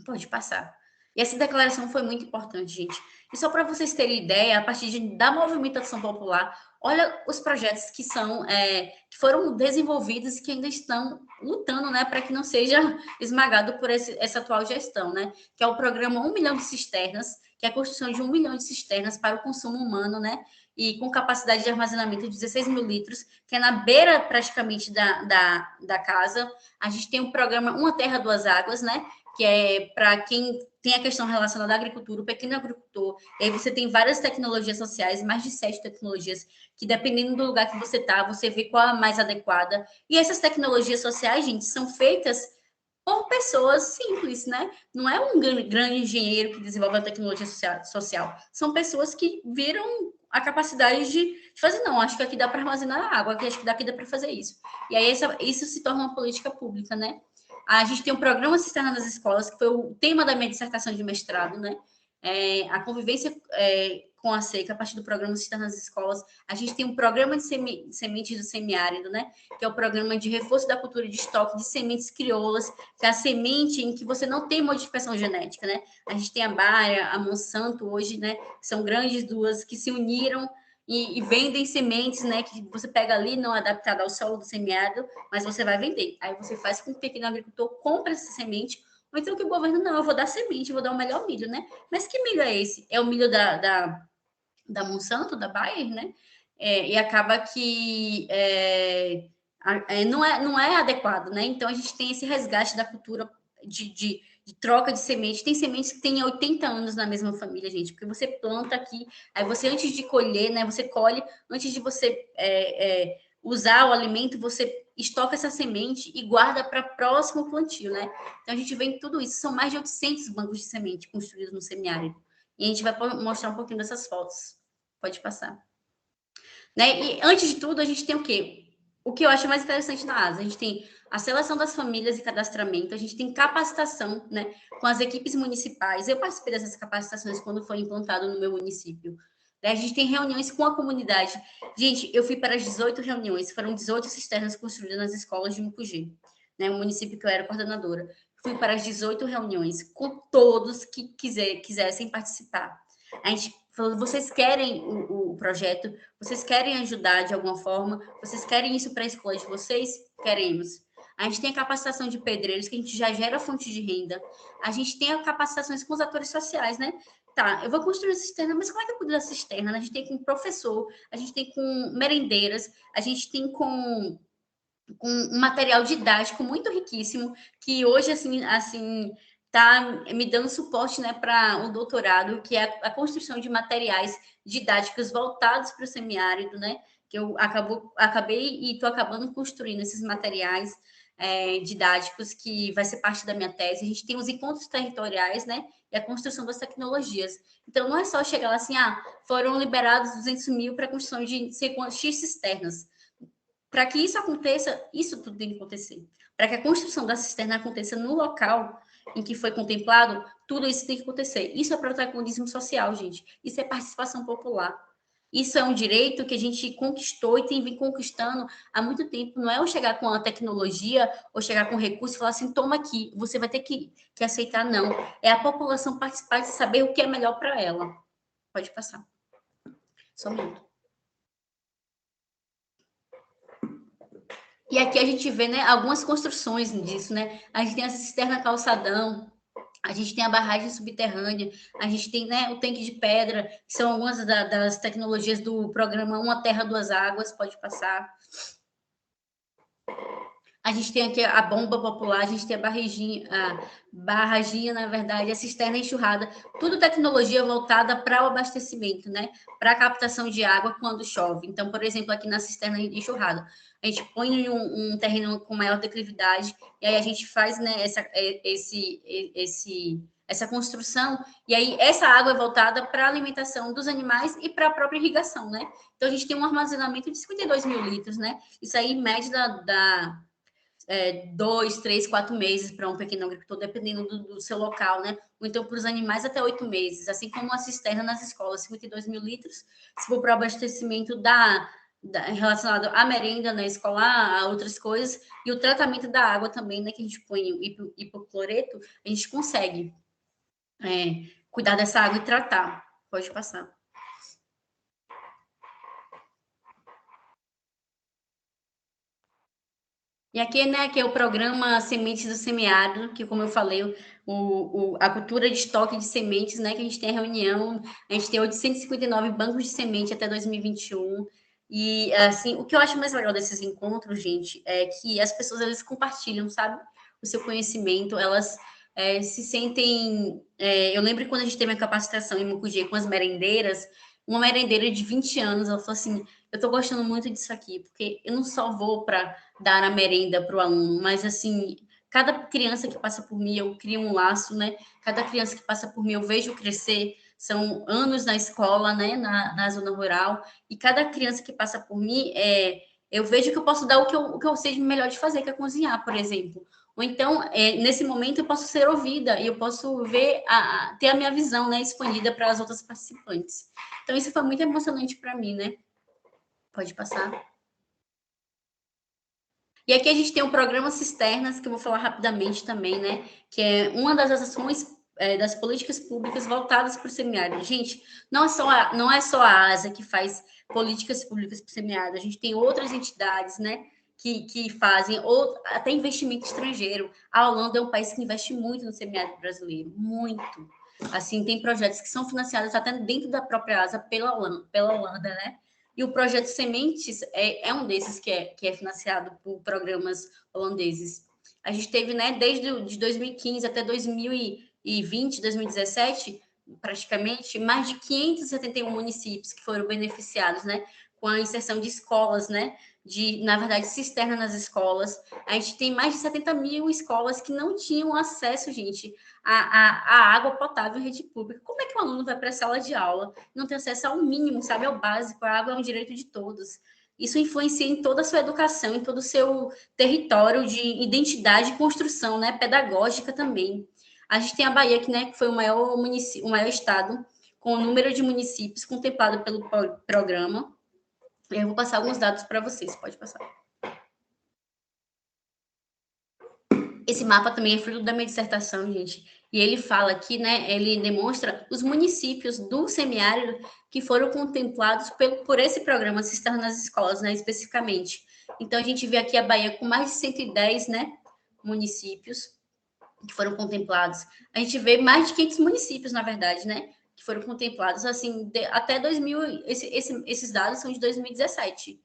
Pode passar. E essa declaração foi muito importante, gente. E só para vocês terem ideia, a partir da movimentação popular, olha os projetos que que foram desenvolvidos e que ainda estão lutando, né, para que não seja esmagado por essa atual gestão, né? Que é o programa 1 milhão de cisternas, que é a construção de 1 milhão de cisternas para o consumo humano, né? E com capacidade de armazenamento de 16 mil litros, que é na beira praticamente da casa. A gente tem um programa Uma Terra, Duas Águas, né? Que é para quem tem a questão relacionada à agricultura, o pequeno agricultor. E aí você tem várias tecnologias sociais, mais de 7 tecnologias, que dependendo do lugar que você está, você vê qual é a mais adequada. E essas tecnologias sociais, gente, são feitas por pessoas simples, né? Não é um grande engenheiro que desenvolve a tecnologia social. São pessoas que viram a capacidade de fazer, não, acho que aqui dá para armazenar água, acho que daqui dá para fazer isso. E aí isso se torna uma política pública, né? A gente tem um programa Cisterna nas Escolas, que foi o tema da minha dissertação de mestrado, né? A convivência com a seca, a partir do programa Cisterna nas Escolas. A gente tem um programa de sementes do semiárido, né? Que é o programa de reforço da cultura de estoque de sementes crioulas, que é a semente em que você não tem modificação genética, né? A gente tem a Bayer, a Monsanto hoje, né? São grandes duas que se uniram e vendem sementes, né, que você pega ali, não adaptada ao solo do semiárido, mas você vai vender. Aí você faz com que o pequeno agricultor compre essa semente, ou então que o governo, não, eu vou dar semente, eu vou dar o melhor milho, né? Mas que milho é esse? É o milho da Monsanto, da Bayer, né? E acaba que não é adequado, né? Então a gente tem esse resgate da cultura de troca de semente. Tem sementes que têm 80 anos na mesma família, gente, porque você planta aqui, aí você, antes de colher, né? Você colhe, antes de você usar o alimento, você estoca essa semente e guarda para próximo plantio, né? Então, a gente vê em tudo isso. São mais de 800 bancos de semente construídos no semiárido. E a gente vai mostrar um pouquinho dessas fotos. Pode passar. Né? E, antes de tudo, a gente tem o quê? O que eu acho mais interessante na ASA, a gente tem a seleção das famílias e cadastramento, a gente tem capacitação, né, com as equipes municipais. Eu participei dessas capacitações quando foi implantado no meu município. A gente tem reuniões com a comunidade. Gente, eu fui para as 18 reuniões, foram 18 cisternas construídas nas escolas de Mucugê, né, o município que eu era coordenadora. Fui para as 18 reuniões com todos que quisessem participar. A gente falou, vocês querem o projeto, vocês querem ajudar de alguma forma, vocês querem isso para a escola de vocês? Queremos. A gente tem a capacitação de pedreiros, que a gente já gera fonte de renda. A gente tem a capacitações com os atores sociais, né? Tá, eu vou construir uma cisterna, mas como é que eu cuido da cisterna? A gente tem com professor, a gente tem com merendeiras, a gente tem com um material didático muito riquíssimo, que hoje, assim tá me dando suporte, né, para o doutorado, que é a construção de materiais didáticos voltados para o semiárido, né, que eu acabei e estou acabando construindo esses materiais didáticos, que vai ser parte da minha tese. A gente tem os encontros territoriais, né, e a construção das tecnologias. Então, não é só chegar lá assim, foram liberados 200 mil para a construção de X cisternas. Para que isso aconteça, isso tudo tem que acontecer. Para que a construção da cisterna aconteça no local em que foi contemplado, tudo isso tem que acontecer. Isso é protagonismo social, gente. Isso é participação popular. Isso é um direito que a gente conquistou e tem vindo conquistando há muito tempo. Não é eu chegar com a tecnologia ou chegar com recurso e falar assim, toma aqui, você vai ter que aceitar, não. É a população participar e saber o que é melhor para ela. Pode passar. Só um minuto. E aqui a gente vê, né, algumas construções disso, né? A gente tem essa cisterna calçadão, a gente tem a barragem subterrânea, a gente tem, né, o tanque de pedra, que são algumas das tecnologias do programa Uma Terra, Duas Águas, pode passar. A gente tem aqui a bomba popular, a gente tem a barraginha, na verdade, a cisterna enxurrada, tudo tecnologia voltada para o abastecimento, né? Para a captação de água quando chove. Então, por exemplo, aqui na cisterna enxurrada, a gente põe em um terreno com maior declividade, e aí a gente faz, né, essa construção, e aí essa água é voltada para a alimentação dos animais e para a própria irrigação, né? Então, a gente tem um armazenamento de 52 mil litros, né? Isso aí, em média, 2, 3, 4 meses para um pequeno agricultor, dependendo do seu local, né? Ou então para os animais até 8 meses, assim como a cisterna nas escolas, 52 mil litros. Se for para o abastecimento relacionado à merenda na escolar, a outras coisas, e o tratamento da água também, né? Que a gente põe o hipocloreto, a gente consegue cuidar dessa água e tratar. Pode passar. E aqui, né, que é o programa Sementes do Semiárido, que, como eu falei, a cultura de estoque de sementes, né, que a gente tem a reunião, a gente tem 859 bancos de semente até 2021. E, assim, o que eu acho mais legal desses encontros, gente, é que as pessoas, elas compartilham, sabe, o seu conhecimento, elas se sentem... eu lembro quando a gente teve a capacitação em Mucugê com as merendeiras, uma merendeira de 20 anos, ela falou assim, eu tô gostando muito disso aqui, porque eu não só vou para dar a merenda para o aluno, mas assim, cada criança que passa por mim, eu crio um laço, né? Cada criança que passa por mim, eu vejo crescer, são anos na escola, né? Na zona rural, e cada criança que passa por mim, eu vejo que eu posso dar o que eu sei melhor de fazer, que é cozinhar, por exemplo. Ou então, nesse momento, eu posso ser ouvida e eu posso ver, ter a minha visão, né, expandida para as outras participantes. Então, isso foi muito emocionante para mim, né? Pode passar. E aqui a gente tem o programa Cisternas, que eu vou falar rapidamente também, né? Que é uma das ações das políticas públicas voltadas para o semiárido. Gente, não é só a ASA que faz políticas públicas para o semiárido, a gente tem outras entidades, né? Que fazem, ou até investimento estrangeiro. A Holanda é um país que investe muito no semiárido brasileiro, muito. Assim, tem projetos que são financiados até dentro da própria ASA pela Holanda, né? E o projeto Sementes é um desses que é financiado por programas holandeses. A gente teve, né, desde de 2015 até 2020, 2017, praticamente, mais de 571 municípios que foram beneficiados, né, com a inserção de escolas, né, na verdade, cisterna nas escolas. A gente tem mais de 70 mil escolas que não tinham acesso, gente, à água potável em rede pública. Como é que o aluno vai para a sala de aula e não tem acesso ao mínimo, sabe, ao básico? A água é um direito de todos. Isso influencia em toda a sua educação, em todo o seu território de identidade e construção, né, pedagógica também. A gente tem a Bahia, que foi o maior estado com o número de municípios contemplado pelo programa. Eu vou passar alguns dados para vocês, pode passar. Esse mapa também é fruto da minha dissertação, gente. E ele fala aqui, né? Ele demonstra os municípios do semiárido que foram contemplados por esse programa Cisterna nas Escolas, né? Especificamente. Então, a gente vê aqui a Bahia com mais de 110, né? Municípios que foram contemplados. A gente vê mais de 500 municípios, na verdade, né? Que foram contemplados, assim, até 2000. Esses dados são de 2017.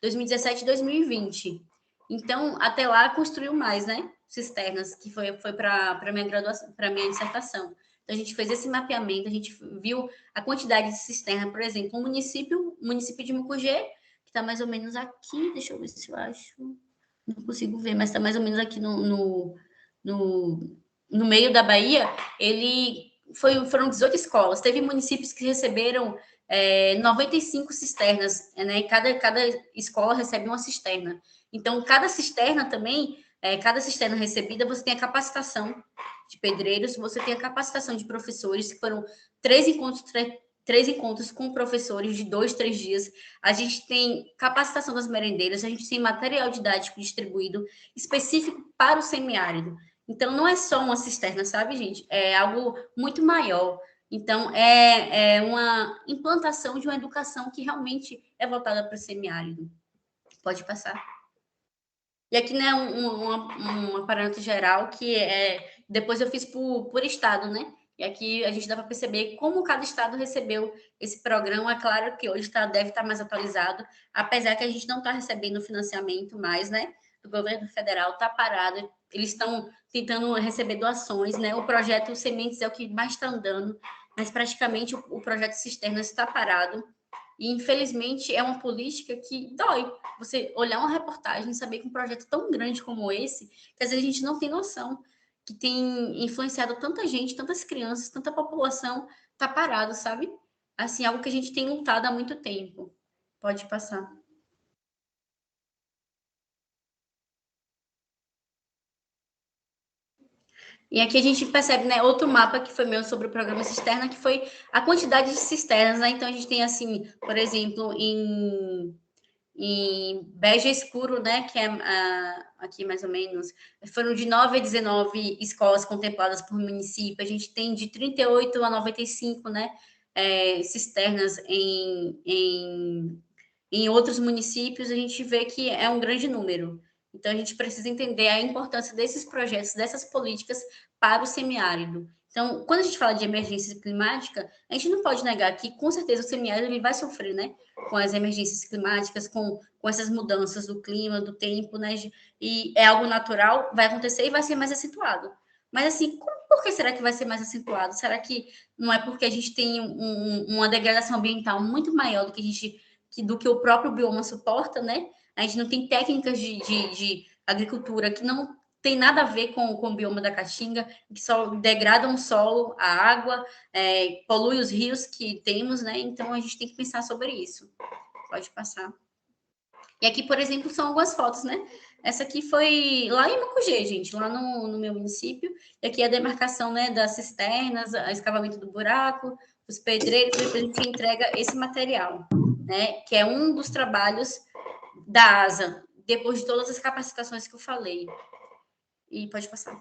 2017 e 2020. Então, até lá, construiu mais, né? Cisternas, que foi para minha graduação, para minha dissertação. Então, a gente fez esse mapeamento, a gente viu a quantidade de cisterna, por exemplo, o município de Mucugê, que está mais ou menos aqui, deixa eu ver se eu acho, não consigo ver, mas está mais ou menos aqui no meio da Bahia, foram 18 escolas. Teve municípios que receberam 95 cisternas, né? Cada escola recebe uma cisterna. Então, cada cisterna também, cada cisterna recebida, você tem a capacitação de pedreiros, você tem a capacitação de professores, que foram 3 encontros com professores de 2, 3 dias. A gente tem capacitação das merendeiras, a gente tem material didático distribuído específico para o semiárido. Então, não é só uma cisterna, sabe, gente? É algo muito maior. Então, é uma implantação de uma educação que realmente é voltada para o semiárido. Pode passar. E aqui, né, uma parâmetro geral que depois eu fiz por estado, né? E aqui a gente dá para perceber como cada estado recebeu esse programa. É claro que hoje deve estar mais atualizado, apesar que a gente não está recebendo financiamento mais, né? Do governo federal, está parado. Eles estão tentando receber doações, né? O projeto Sementes é o que mais está andando, mas praticamente o projeto Cisternas está parado. E, infelizmente, é uma política que dói. Você olhar uma reportagem e saber que um projeto tão grande como esse, que às vezes a gente não tem noção, que tem influenciado tanta gente, tantas crianças, tanta população, tá parado, sabe? Assim, algo que a gente tem lutado há muito tempo. Pode passar. E aqui a gente percebe, né, outro mapa que foi meu sobre o programa Cisterna, que foi a quantidade de cisternas, né? Então a gente tem assim, por exemplo, em bege escuro, né, que é aqui mais ou menos, foram de 9 a 19 escolas contempladas por município. A gente tem de 38 a 95, né, cisternas em outros municípios. A gente vê que é um grande número. Então, a gente precisa entender a importância desses projetos, dessas políticas para o semiárido. Então, quando a gente fala de emergência climática, a gente não pode negar que, com certeza, o semiárido ele vai sofrer, né? Com as emergências climáticas, com essas mudanças do clima, do tempo, né? E é algo natural, vai acontecer e vai ser mais acentuado. Mas, assim, por que será que vai ser mais acentuado? Será que não é porque a gente tem uma degradação ambiental muito maior do que o próprio bioma suporta, né? A gente não tem técnicas de agricultura que não tem nada a ver com o bioma da Caatinga, que só degradam o solo, a água, polui os rios que temos, né? Então, a gente tem que pensar sobre isso. Pode passar. E aqui, por exemplo, são algumas fotos, né? Essa aqui foi lá em Mucugê, gente, lá no meu município. E aqui é a demarcação, né, das cisternas, o escavamento do buraco, os pedreiros, depois a gente entrega esse material, né? Que é um dos trabalhos da ASA, depois de todas as capacitações que eu falei. E pode passar.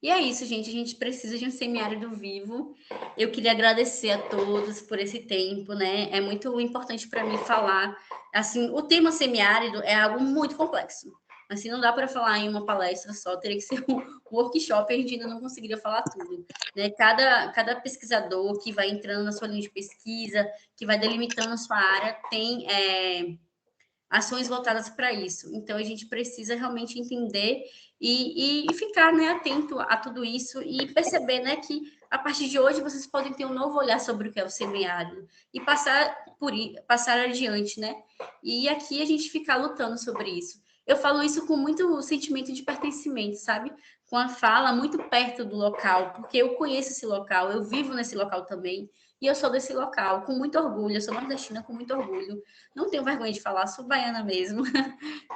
E é isso, gente. A gente precisa de um semiárido vivo. Eu queria agradecer a todos por esse tempo, né? É muito importante para mim falar. Assim, o tema semiárido é algo muito complexo. Assim, não dá para falar em uma palestra só, teria que ser um workshop, a gente ainda não conseguiria falar tudo. Né? Cada pesquisador que vai entrando na sua linha de pesquisa, que vai delimitando a sua área, tem ações voltadas para isso. Então, a gente precisa realmente entender e ficar, né, atento a tudo isso e perceber, né, que a partir de hoje vocês podem ter um novo olhar sobre o que é o semiárido e passar adiante, né? E aqui a gente ficar lutando sobre isso. Eu falo isso com muito sentimento de pertencimento, sabe? Com a fala muito perto do local, porque eu conheço esse local, eu vivo nesse local também, e eu sou desse local, com muito orgulho, eu sou nordestina com muito orgulho. Não tenho vergonha de falar, sou baiana mesmo.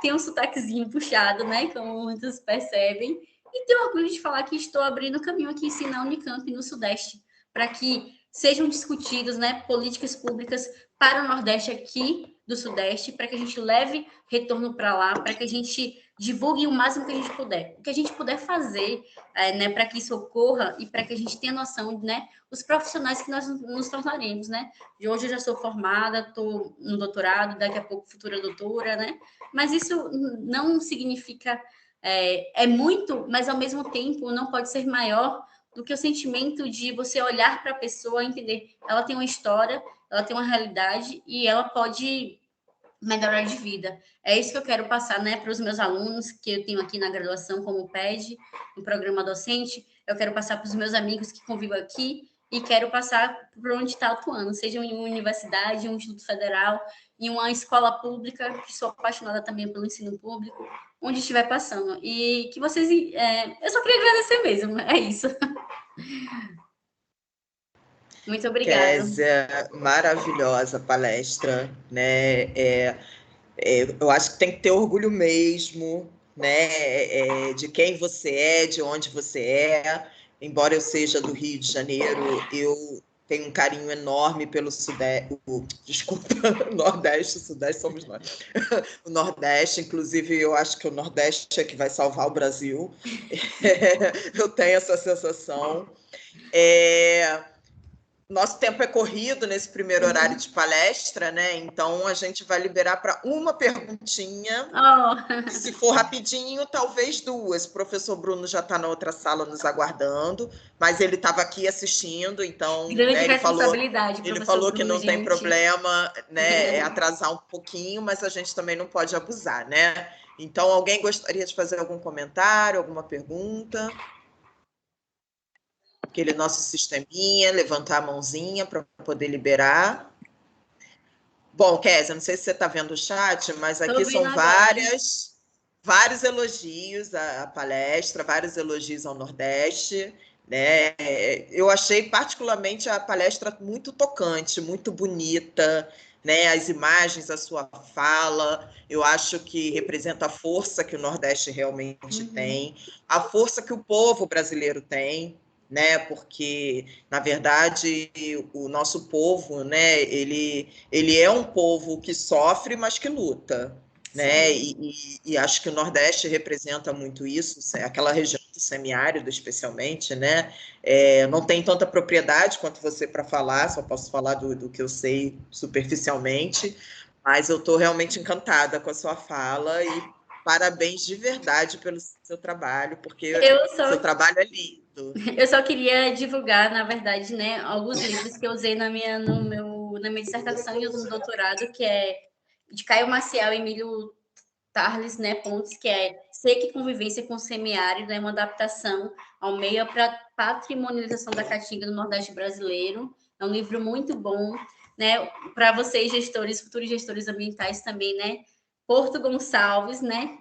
Tenho um sotaquezinho puxado, né? Como muitos percebem. E tenho orgulho de falar que estou abrindo caminho aqui sim na Unicamp, no Sudeste, para que sejam discutidas, né, políticas públicas para o Nordeste aqui do Sudeste, para que a gente leve retorno para lá, para que a gente divulgue o máximo que a gente puder. O que a gente puder fazer, né, para que isso ocorra e para que a gente tenha noção, né, os profissionais que nós nos tornaremos, né? De hoje eu já sou formada, estou no doutorado, daqui a pouco futura doutora, né? Mas isso não significa é muito, mas ao mesmo tempo não pode ser maior do que o sentimento de você olhar para a pessoa e entender, ela tem uma história, ela tem uma realidade e ela pode melhorar de vida. É isso que eu quero passar, né, para os meus alunos que eu tenho aqui na graduação como PED, no programa docente. Eu quero passar para os meus amigos que convivo aqui e quero passar por onde está atuando, seja em uma universidade, um instituto federal, em uma escola pública, que sou apaixonada também pelo ensino público, onde estiver passando. E que vocês... eu só queria agradecer mesmo, é isso. Muito obrigada. Kézia, maravilhosa palestra, né? Eu acho que tem que ter orgulho mesmo, né? De quem você é, de onde você é. Embora eu seja do Rio de Janeiro, eu tenho um carinho enorme pelo Sudeste, desculpa, Nordeste, o Sudeste somos nós. O Nordeste, inclusive, eu acho que o Nordeste é que vai salvar o Brasil. Eu tenho essa sensação. Nosso tempo é corrido nesse primeiro horário de palestra, né? Então a gente vai liberar para uma perguntinha. E se for rapidinho, talvez duas. O professor Bruno já está na outra sala nos aguardando, mas ele estava aqui assistindo, então grande responsabilidade, ele falou que Bruno, não tem problema, né? Atrasar um pouquinho, mas a gente também não pode abusar, né? Então, alguém gostaria de fazer algum comentário, alguma pergunta? Aquele nosso sisteminha, levantar a mãozinha para poder liberar. Bom, Kézia, não sei se você está vendo o chat, mas aqui são vários elogios à palestra, vários elogios ao Nordeste, né? Eu achei particularmente a palestra muito tocante, muito bonita, né? As imagens, a sua fala, eu acho que representa a força que o Nordeste realmente tem, a força que o povo brasileiro tem, né? Porque, na verdade, o nosso povo, né? Ele é um povo que sofre, mas que luta, né? E acho que o Nordeste representa muito isso, aquela região do semiárido, especialmente, né? Não tem tanta propriedade quanto você para falar, só posso falar do que eu sei superficialmente, mas eu estou realmente encantada com a sua fala e parabéns de verdade pelo seu trabalho, porque seu trabalho é lindo. Eu só queria divulgar, na verdade, né, alguns livros que eu usei na minha dissertação e no doutorado, que é de Caio Maciel e Emílio Tarles, né, Pontes, que é Seca e Convivência com o Semiárido, é uma adaptação ao meio para patrimonialização da caatinga no Nordeste brasileiro. É um livro muito bom, né, para vocês, gestores, futuros gestores ambientais também, né, Porto Gonçalves, né,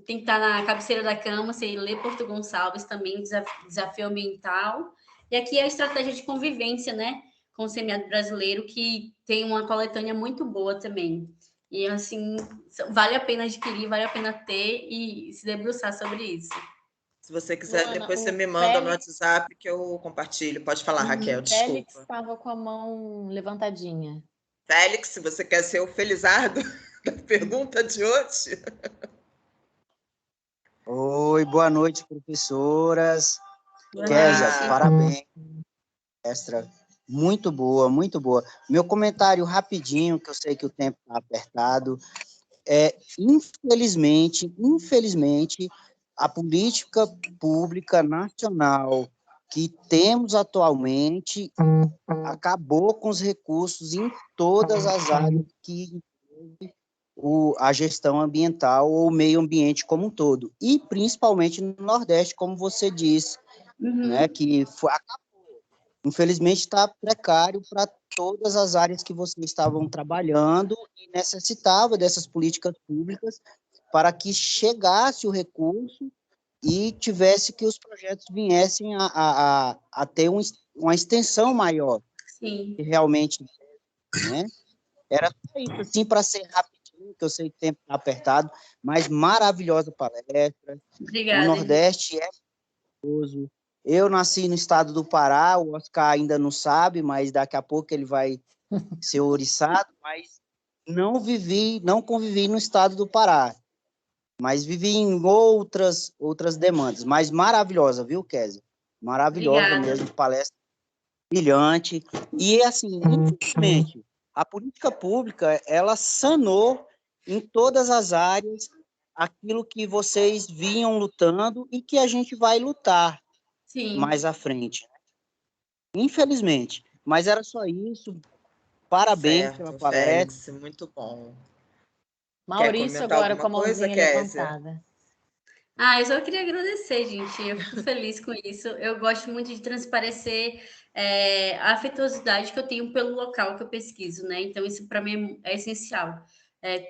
tem que estar na cabeceira da cama, você lê Porto Gonçalves também, desafio ambiental. E aqui é a estratégia de convivência, né, com o semiárido brasileiro, que tem uma coletânea muito boa também. E, assim, vale a pena adquirir, vale a pena ter e se debruçar sobre isso. Se você quiser, Luana, depois você me manda no WhatsApp que eu compartilho. Pode falar, Raquel, desculpa. Félix estava com a mão levantadinha. Félix, você quer ser o Felizardo da pergunta de hoje? Oi, boa noite, professoras. Kézia, parabéns. Palestra muito boa, muito boa. Meu comentário rapidinho, que eu sei que o tempo está apertado. Infelizmente, a política pública nacional que temos atualmente acabou com os recursos em todas as áreas que a gestão ambiental ou o meio ambiente como um todo, e principalmente no Nordeste, como você disse, né, que acabou. Infelizmente, está precário para todas as áreas que vocês estavam trabalhando e necessitava dessas políticas públicas para que chegasse o recurso e tivesse que os projetos viessem a ter uma extensão maior, Sim, que realmente, né? Era só isso, assim, para ser rapidinho, que eu sei que o tempo está apertado, mas maravilhosa palestra. O obrigada, Henrique. Nordeste é maravilhoso. Eu nasci no estado do Pará, o Oscar ainda não sabe, mas daqui a pouco ele vai ser ouriçado, mas não convivi no estado do Pará, mas vivi em outras demandas, mas maravilhosa, viu, Kézia? Maravilhosa Obrigada. mesmo, palestra brilhante. E, assim, infelizmente, a política pública, ela sanou em todas as áreas aquilo que vocês vinham lutando e que a gente vai lutar Sim, mais à frente. Infelizmente. Mas era só isso. Parabéns pela Certo, palestra. Félix, muito bom. Quer Maurício comentar agora com alguma a coisa, mãozinha Kézia? levantada. ah, eu só queria agradecer, gente. Eu fico feliz com isso. Eu gosto muito de transparecer a afetuosidade que eu tenho pelo local que eu pesquiso, né? Então, isso para mim é essencial.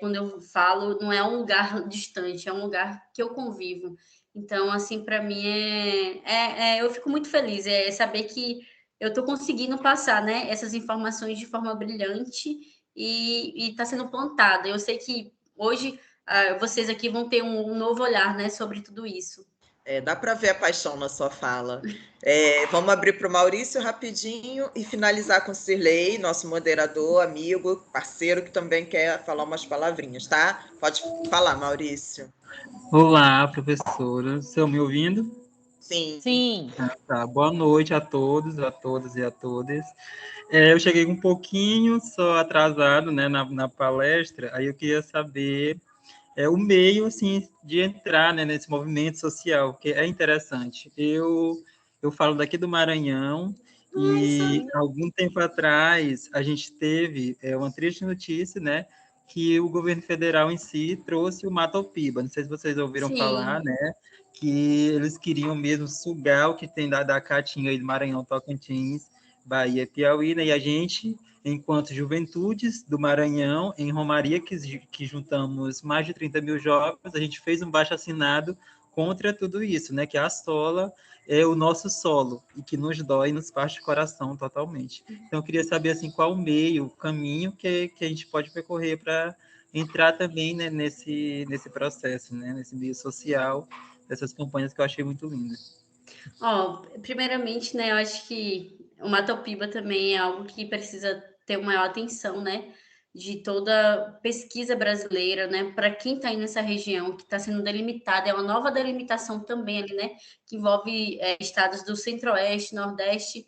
Quando eu falo, não é um lugar distante, é um lugar que eu convivo. Então, assim, para mim eu fico muito feliz, saber que eu estou conseguindo passar, né, essas informações de forma brilhante e está sendo plantada. Eu sei que hoje vocês aqui vão ter um novo olhar, né, sobre tudo isso. Dá para ver a paixão na sua fala. Vamos abrir para o Maurício rapidinho e finalizar com o Cirlei, nosso moderador, amigo, parceiro, que também quer falar umas palavrinhas, tá? Pode falar, Maurício. Olá, professora. Estão me ouvindo? Sim. Sim. Tá. Boa noite a todos, a todas e a todas. Eu cheguei um pouquinho só atrasado, né, na palestra, aí eu queria saber o meio, assim, de entrar, né, nesse movimento social, que é interessante. Eu falo daqui do Maranhão e algum tempo atrás a gente teve uma triste notícia, né, que o governo federal em si trouxe o Matopiba. Não sei se vocês ouviram falar, Sim, né, que eles queriam mesmo sugar o que tem da Caatinga aí do Maranhão, Tocantins, Bahia, Piauí, né, e a gente enquanto Juventudes do Maranhão, em Romaria, que juntamos mais de 30 mil jovens, a gente fez um baixo-assinado contra tudo isso, né? Que a sola é o nosso solo e que nos dói, nos parte o coração totalmente. Então, eu queria saber assim, qual o meio, o caminho que a gente pode percorrer para entrar também, né, nesse processo, né, nesse meio social, dessas campanhas que eu achei muito lindas. primeiramente, né, eu acho que o Matopiba também é algo que precisa ter uma maior atenção, né, de toda pesquisa brasileira, né, para quem está aí nessa região que está sendo delimitada, é uma nova delimitação também ali, né, que envolve estados do Centro-Oeste, Nordeste,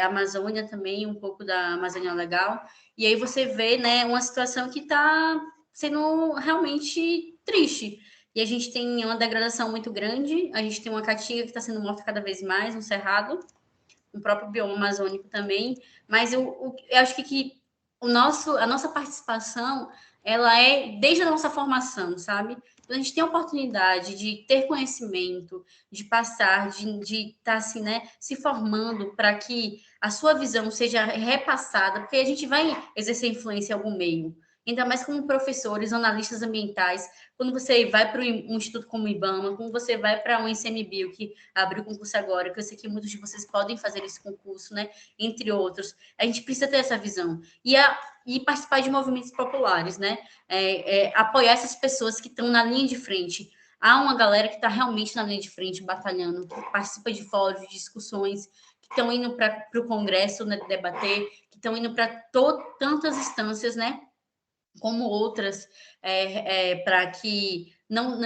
Amazônia também, um pouco da Amazônia Legal, e aí você vê, né, uma situação que está sendo realmente triste. E a gente tem uma degradação muito grande, a gente tem uma caatinga que está sendo morta cada vez mais, um cerrado, um próprio bioma amazônico também, mas eu acho que a nossa participação, ela é desde a nossa formação, sabe? Então, a gente tem a oportunidade de ter conhecimento, de passar, de estar assim, né, se formando para que a sua visão seja repassada, porque a gente vai exercer influência em algum meio, ainda mais como professores, analistas ambientais, quando você vai para um instituto como o IBAMA, quando você vai para um ICMBio, que abriu o concurso agora, que eu sei que muitos de vocês podem fazer esse concurso, né? Entre outros. A gente precisa ter essa visão. E participar de movimentos populares, né? Apoiar essas pessoas que estão na linha de frente. Há uma galera que está realmente na linha de frente, batalhando, que participa de fóruns, de discussões, que estão indo para o Congresso, né, debater, que estão indo para tantas instâncias, né? Como outras, para que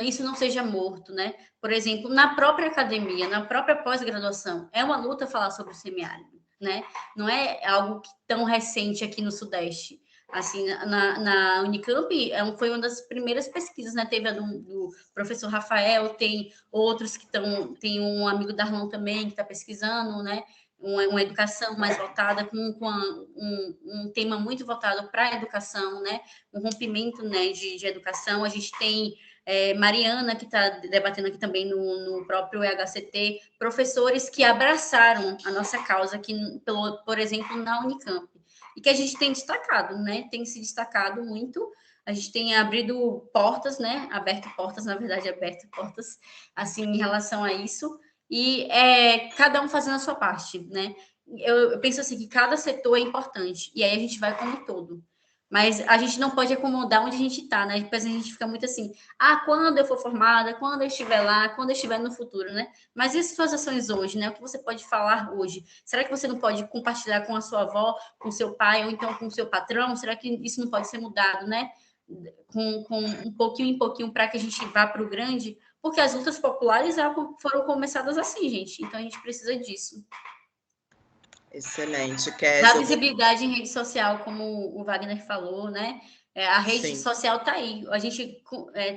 isso não seja morto, né? Por exemplo, na própria academia, na própria pós-graduação, é uma luta falar sobre o semiárido, né? Não é algo tão recente aqui no Sudeste. Assim, na Unicamp, foi uma das primeiras pesquisas, né? Teve a do professor Rafael, tem outros que estão, tem um amigo Darlon também que está pesquisando, né? Uma educação mais voltada, com um tema muito voltado para a educação, né? Um rompimento, né, de educação. A gente tem Mariana, que está debatendo aqui também no próprio EHCT, professores que abraçaram a nossa causa aqui, por exemplo, na Unicamp, e que a gente tem destacado, né? Tem se destacado muito. A gente tem abrido portas, né? Aberto portas, assim, em relação a isso. E cada um fazendo a sua parte, né? Eu penso assim, que cada setor é importante. E aí a gente vai como todo. Mas a gente não pode acomodar onde a gente está, né? Depois a gente fica muito assim, quando eu for formada, quando eu estiver lá, quando eu estiver no futuro, né? Mas e as suas ações hoje, né? O que você pode falar hoje? Será que você não pode compartilhar com a sua avó, com o seu pai, ou então com o seu patrão? Será que isso não pode ser mudado, né? Com um pouquinho em pouquinho para que a gente vá para o grande? Porque as lutas populares foram começadas assim, gente. Então a gente precisa disso. Excelente, Dá Kézia. visibilidade em rede social, como o Wagner falou, né? A rede social está aí. A gente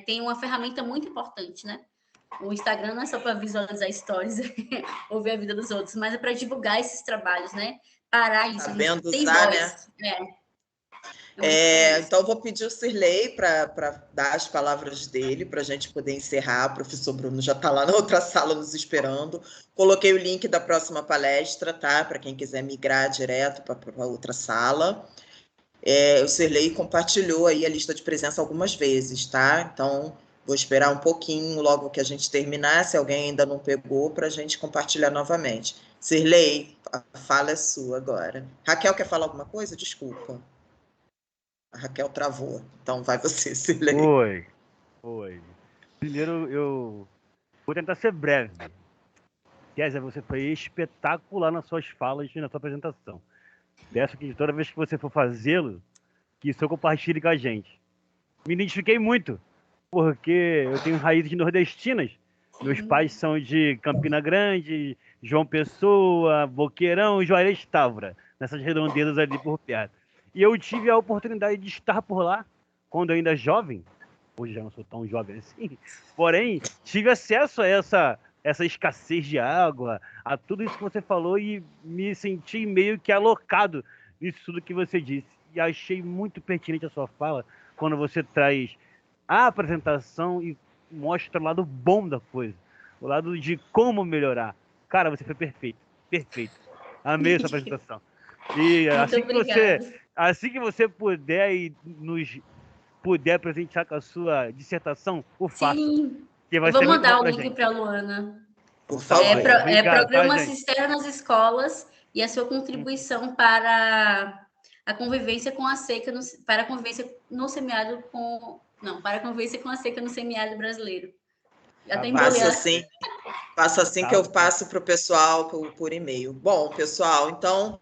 tem uma ferramenta muito importante, né? O Instagram não é só para visualizar stories ou ver a vida dos outros, mas é para divulgar esses trabalhos, né? Parar isso. Sabendo tem usar, voz. né? Então, eu vou pedir o Sirlei para dar as palavras dele, para a gente poder encerrar. O professor Bruno já está lá na outra sala nos esperando. Coloquei o link da próxima palestra, tá? Para quem quiser migrar direto para outra sala. O Sirlei compartilhou aí a lista de presença algumas vezes, tá? Então, vou esperar um pouquinho, logo que a gente terminar, se alguém ainda não pegou, para a gente compartilhar novamente. Sirlei, a fala é sua agora. Raquel, quer falar alguma coisa? Desculpa. A Raquel travou. Então, vai você, Sirlei. Oi. Primeiro, eu vou tentar ser breve. Kézia, você foi espetacular nas suas falas e na sua apresentação. Peço que toda vez que você for fazê-lo, que isso compartilhe com a gente. Me identifiquei muito, porque eu tenho raízes nordestinas. Meus pais são de Campina Grande, João Pessoa, Boqueirão e Juarez Távora, nessas redondezas ali por perto. E eu tive a oportunidade de estar por lá, quando ainda jovem. Hoje já não sou tão jovem assim. Porém, tive acesso a essa escassez de água, a tudo isso que você falou e me senti meio que alocado nisso tudo que você disse. E achei muito pertinente a sua fala quando você traz a apresentação e mostra o lado bom da coisa, o lado de como melhorar. Cara, você foi perfeito. Amei essa apresentação. E assim que você puder e nos puder presentear com a sua dissertação, o faça. Sim, Que vai eu vou ser muito mandar bom o pra link gente. para a Luana. Por favor. Obrigado, Programa tá, gente? Cisterna nas escolas e a sua contribuição para a convivência com a seca, para a convivência no semiárido para a convivência com a seca no semiárido brasileiro. Até embolei. Faço assim que eu passo para o pessoal por e-mail. Bom, pessoal, então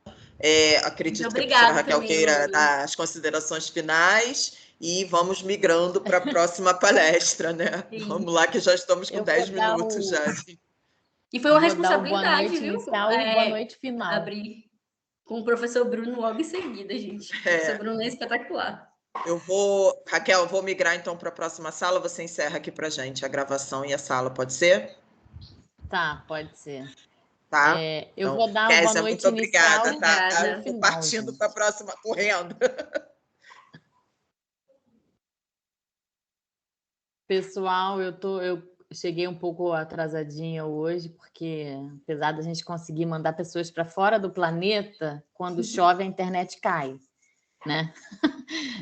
acredito que a professora Raquel queira dar as considerações finais e vamos migrando para a próxima palestra, né? Sim. Vamos lá, que já estamos com 10 minutos já. E foi uma responsabilidade, boa noite viu? Inicial e boa noite final. Abrir com o professor Bruno logo em seguida, gente. O professor Bruno é espetacular. Raquel, eu vou migrar então para a próxima sala. Você encerra aqui para a gente a gravação e a sala, pode ser? Tá, pode ser. Tá? Eu vou dar uma Kézia, boa noite muito inicial. Obrigada, tá? Eu Tô partindo para a próxima, correndo. Pessoal, eu cheguei um pouco atrasadinha hoje, porque apesar da gente conseguir mandar pessoas para fora do planeta, quando chove a internet cai, né?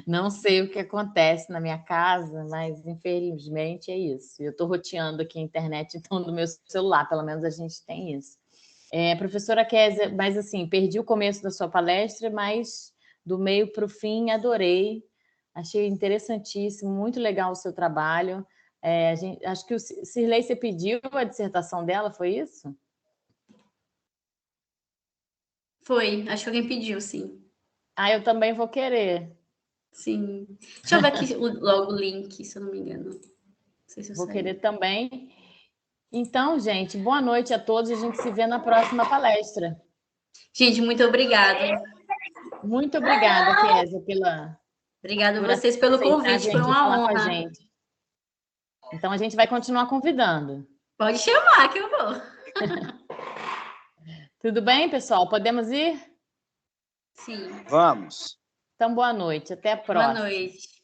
Não sei o que acontece na minha casa, mas infelizmente é isso. Eu estou roteando aqui a internet então do meu celular, pelo menos a gente tem isso. Professora Kézia, mas assim, perdi o começo da sua palestra, mas do meio para o fim adorei. Achei interessantíssimo, muito legal o seu trabalho. Acho que o Sirlei, você pediu a dissertação dela, foi isso? Foi, acho que alguém pediu, sim. Eu também vou querer. Sim. Deixa eu ver aqui logo o link, se eu não me engano. Não sei se eu vou querer também. Então, gente, boa noite a todos. A gente se vê na próxima palestra. Gente, muito obrigada. Muito obrigada, Kézia, Obrigada a vocês pelo convite, foi uma honra. Então, a gente vai continuar convidando. Pode chamar que eu vou. Tudo bem, pessoal? Podemos ir? Sim. Vamos. Então, boa noite. Até a próxima. Boa noite.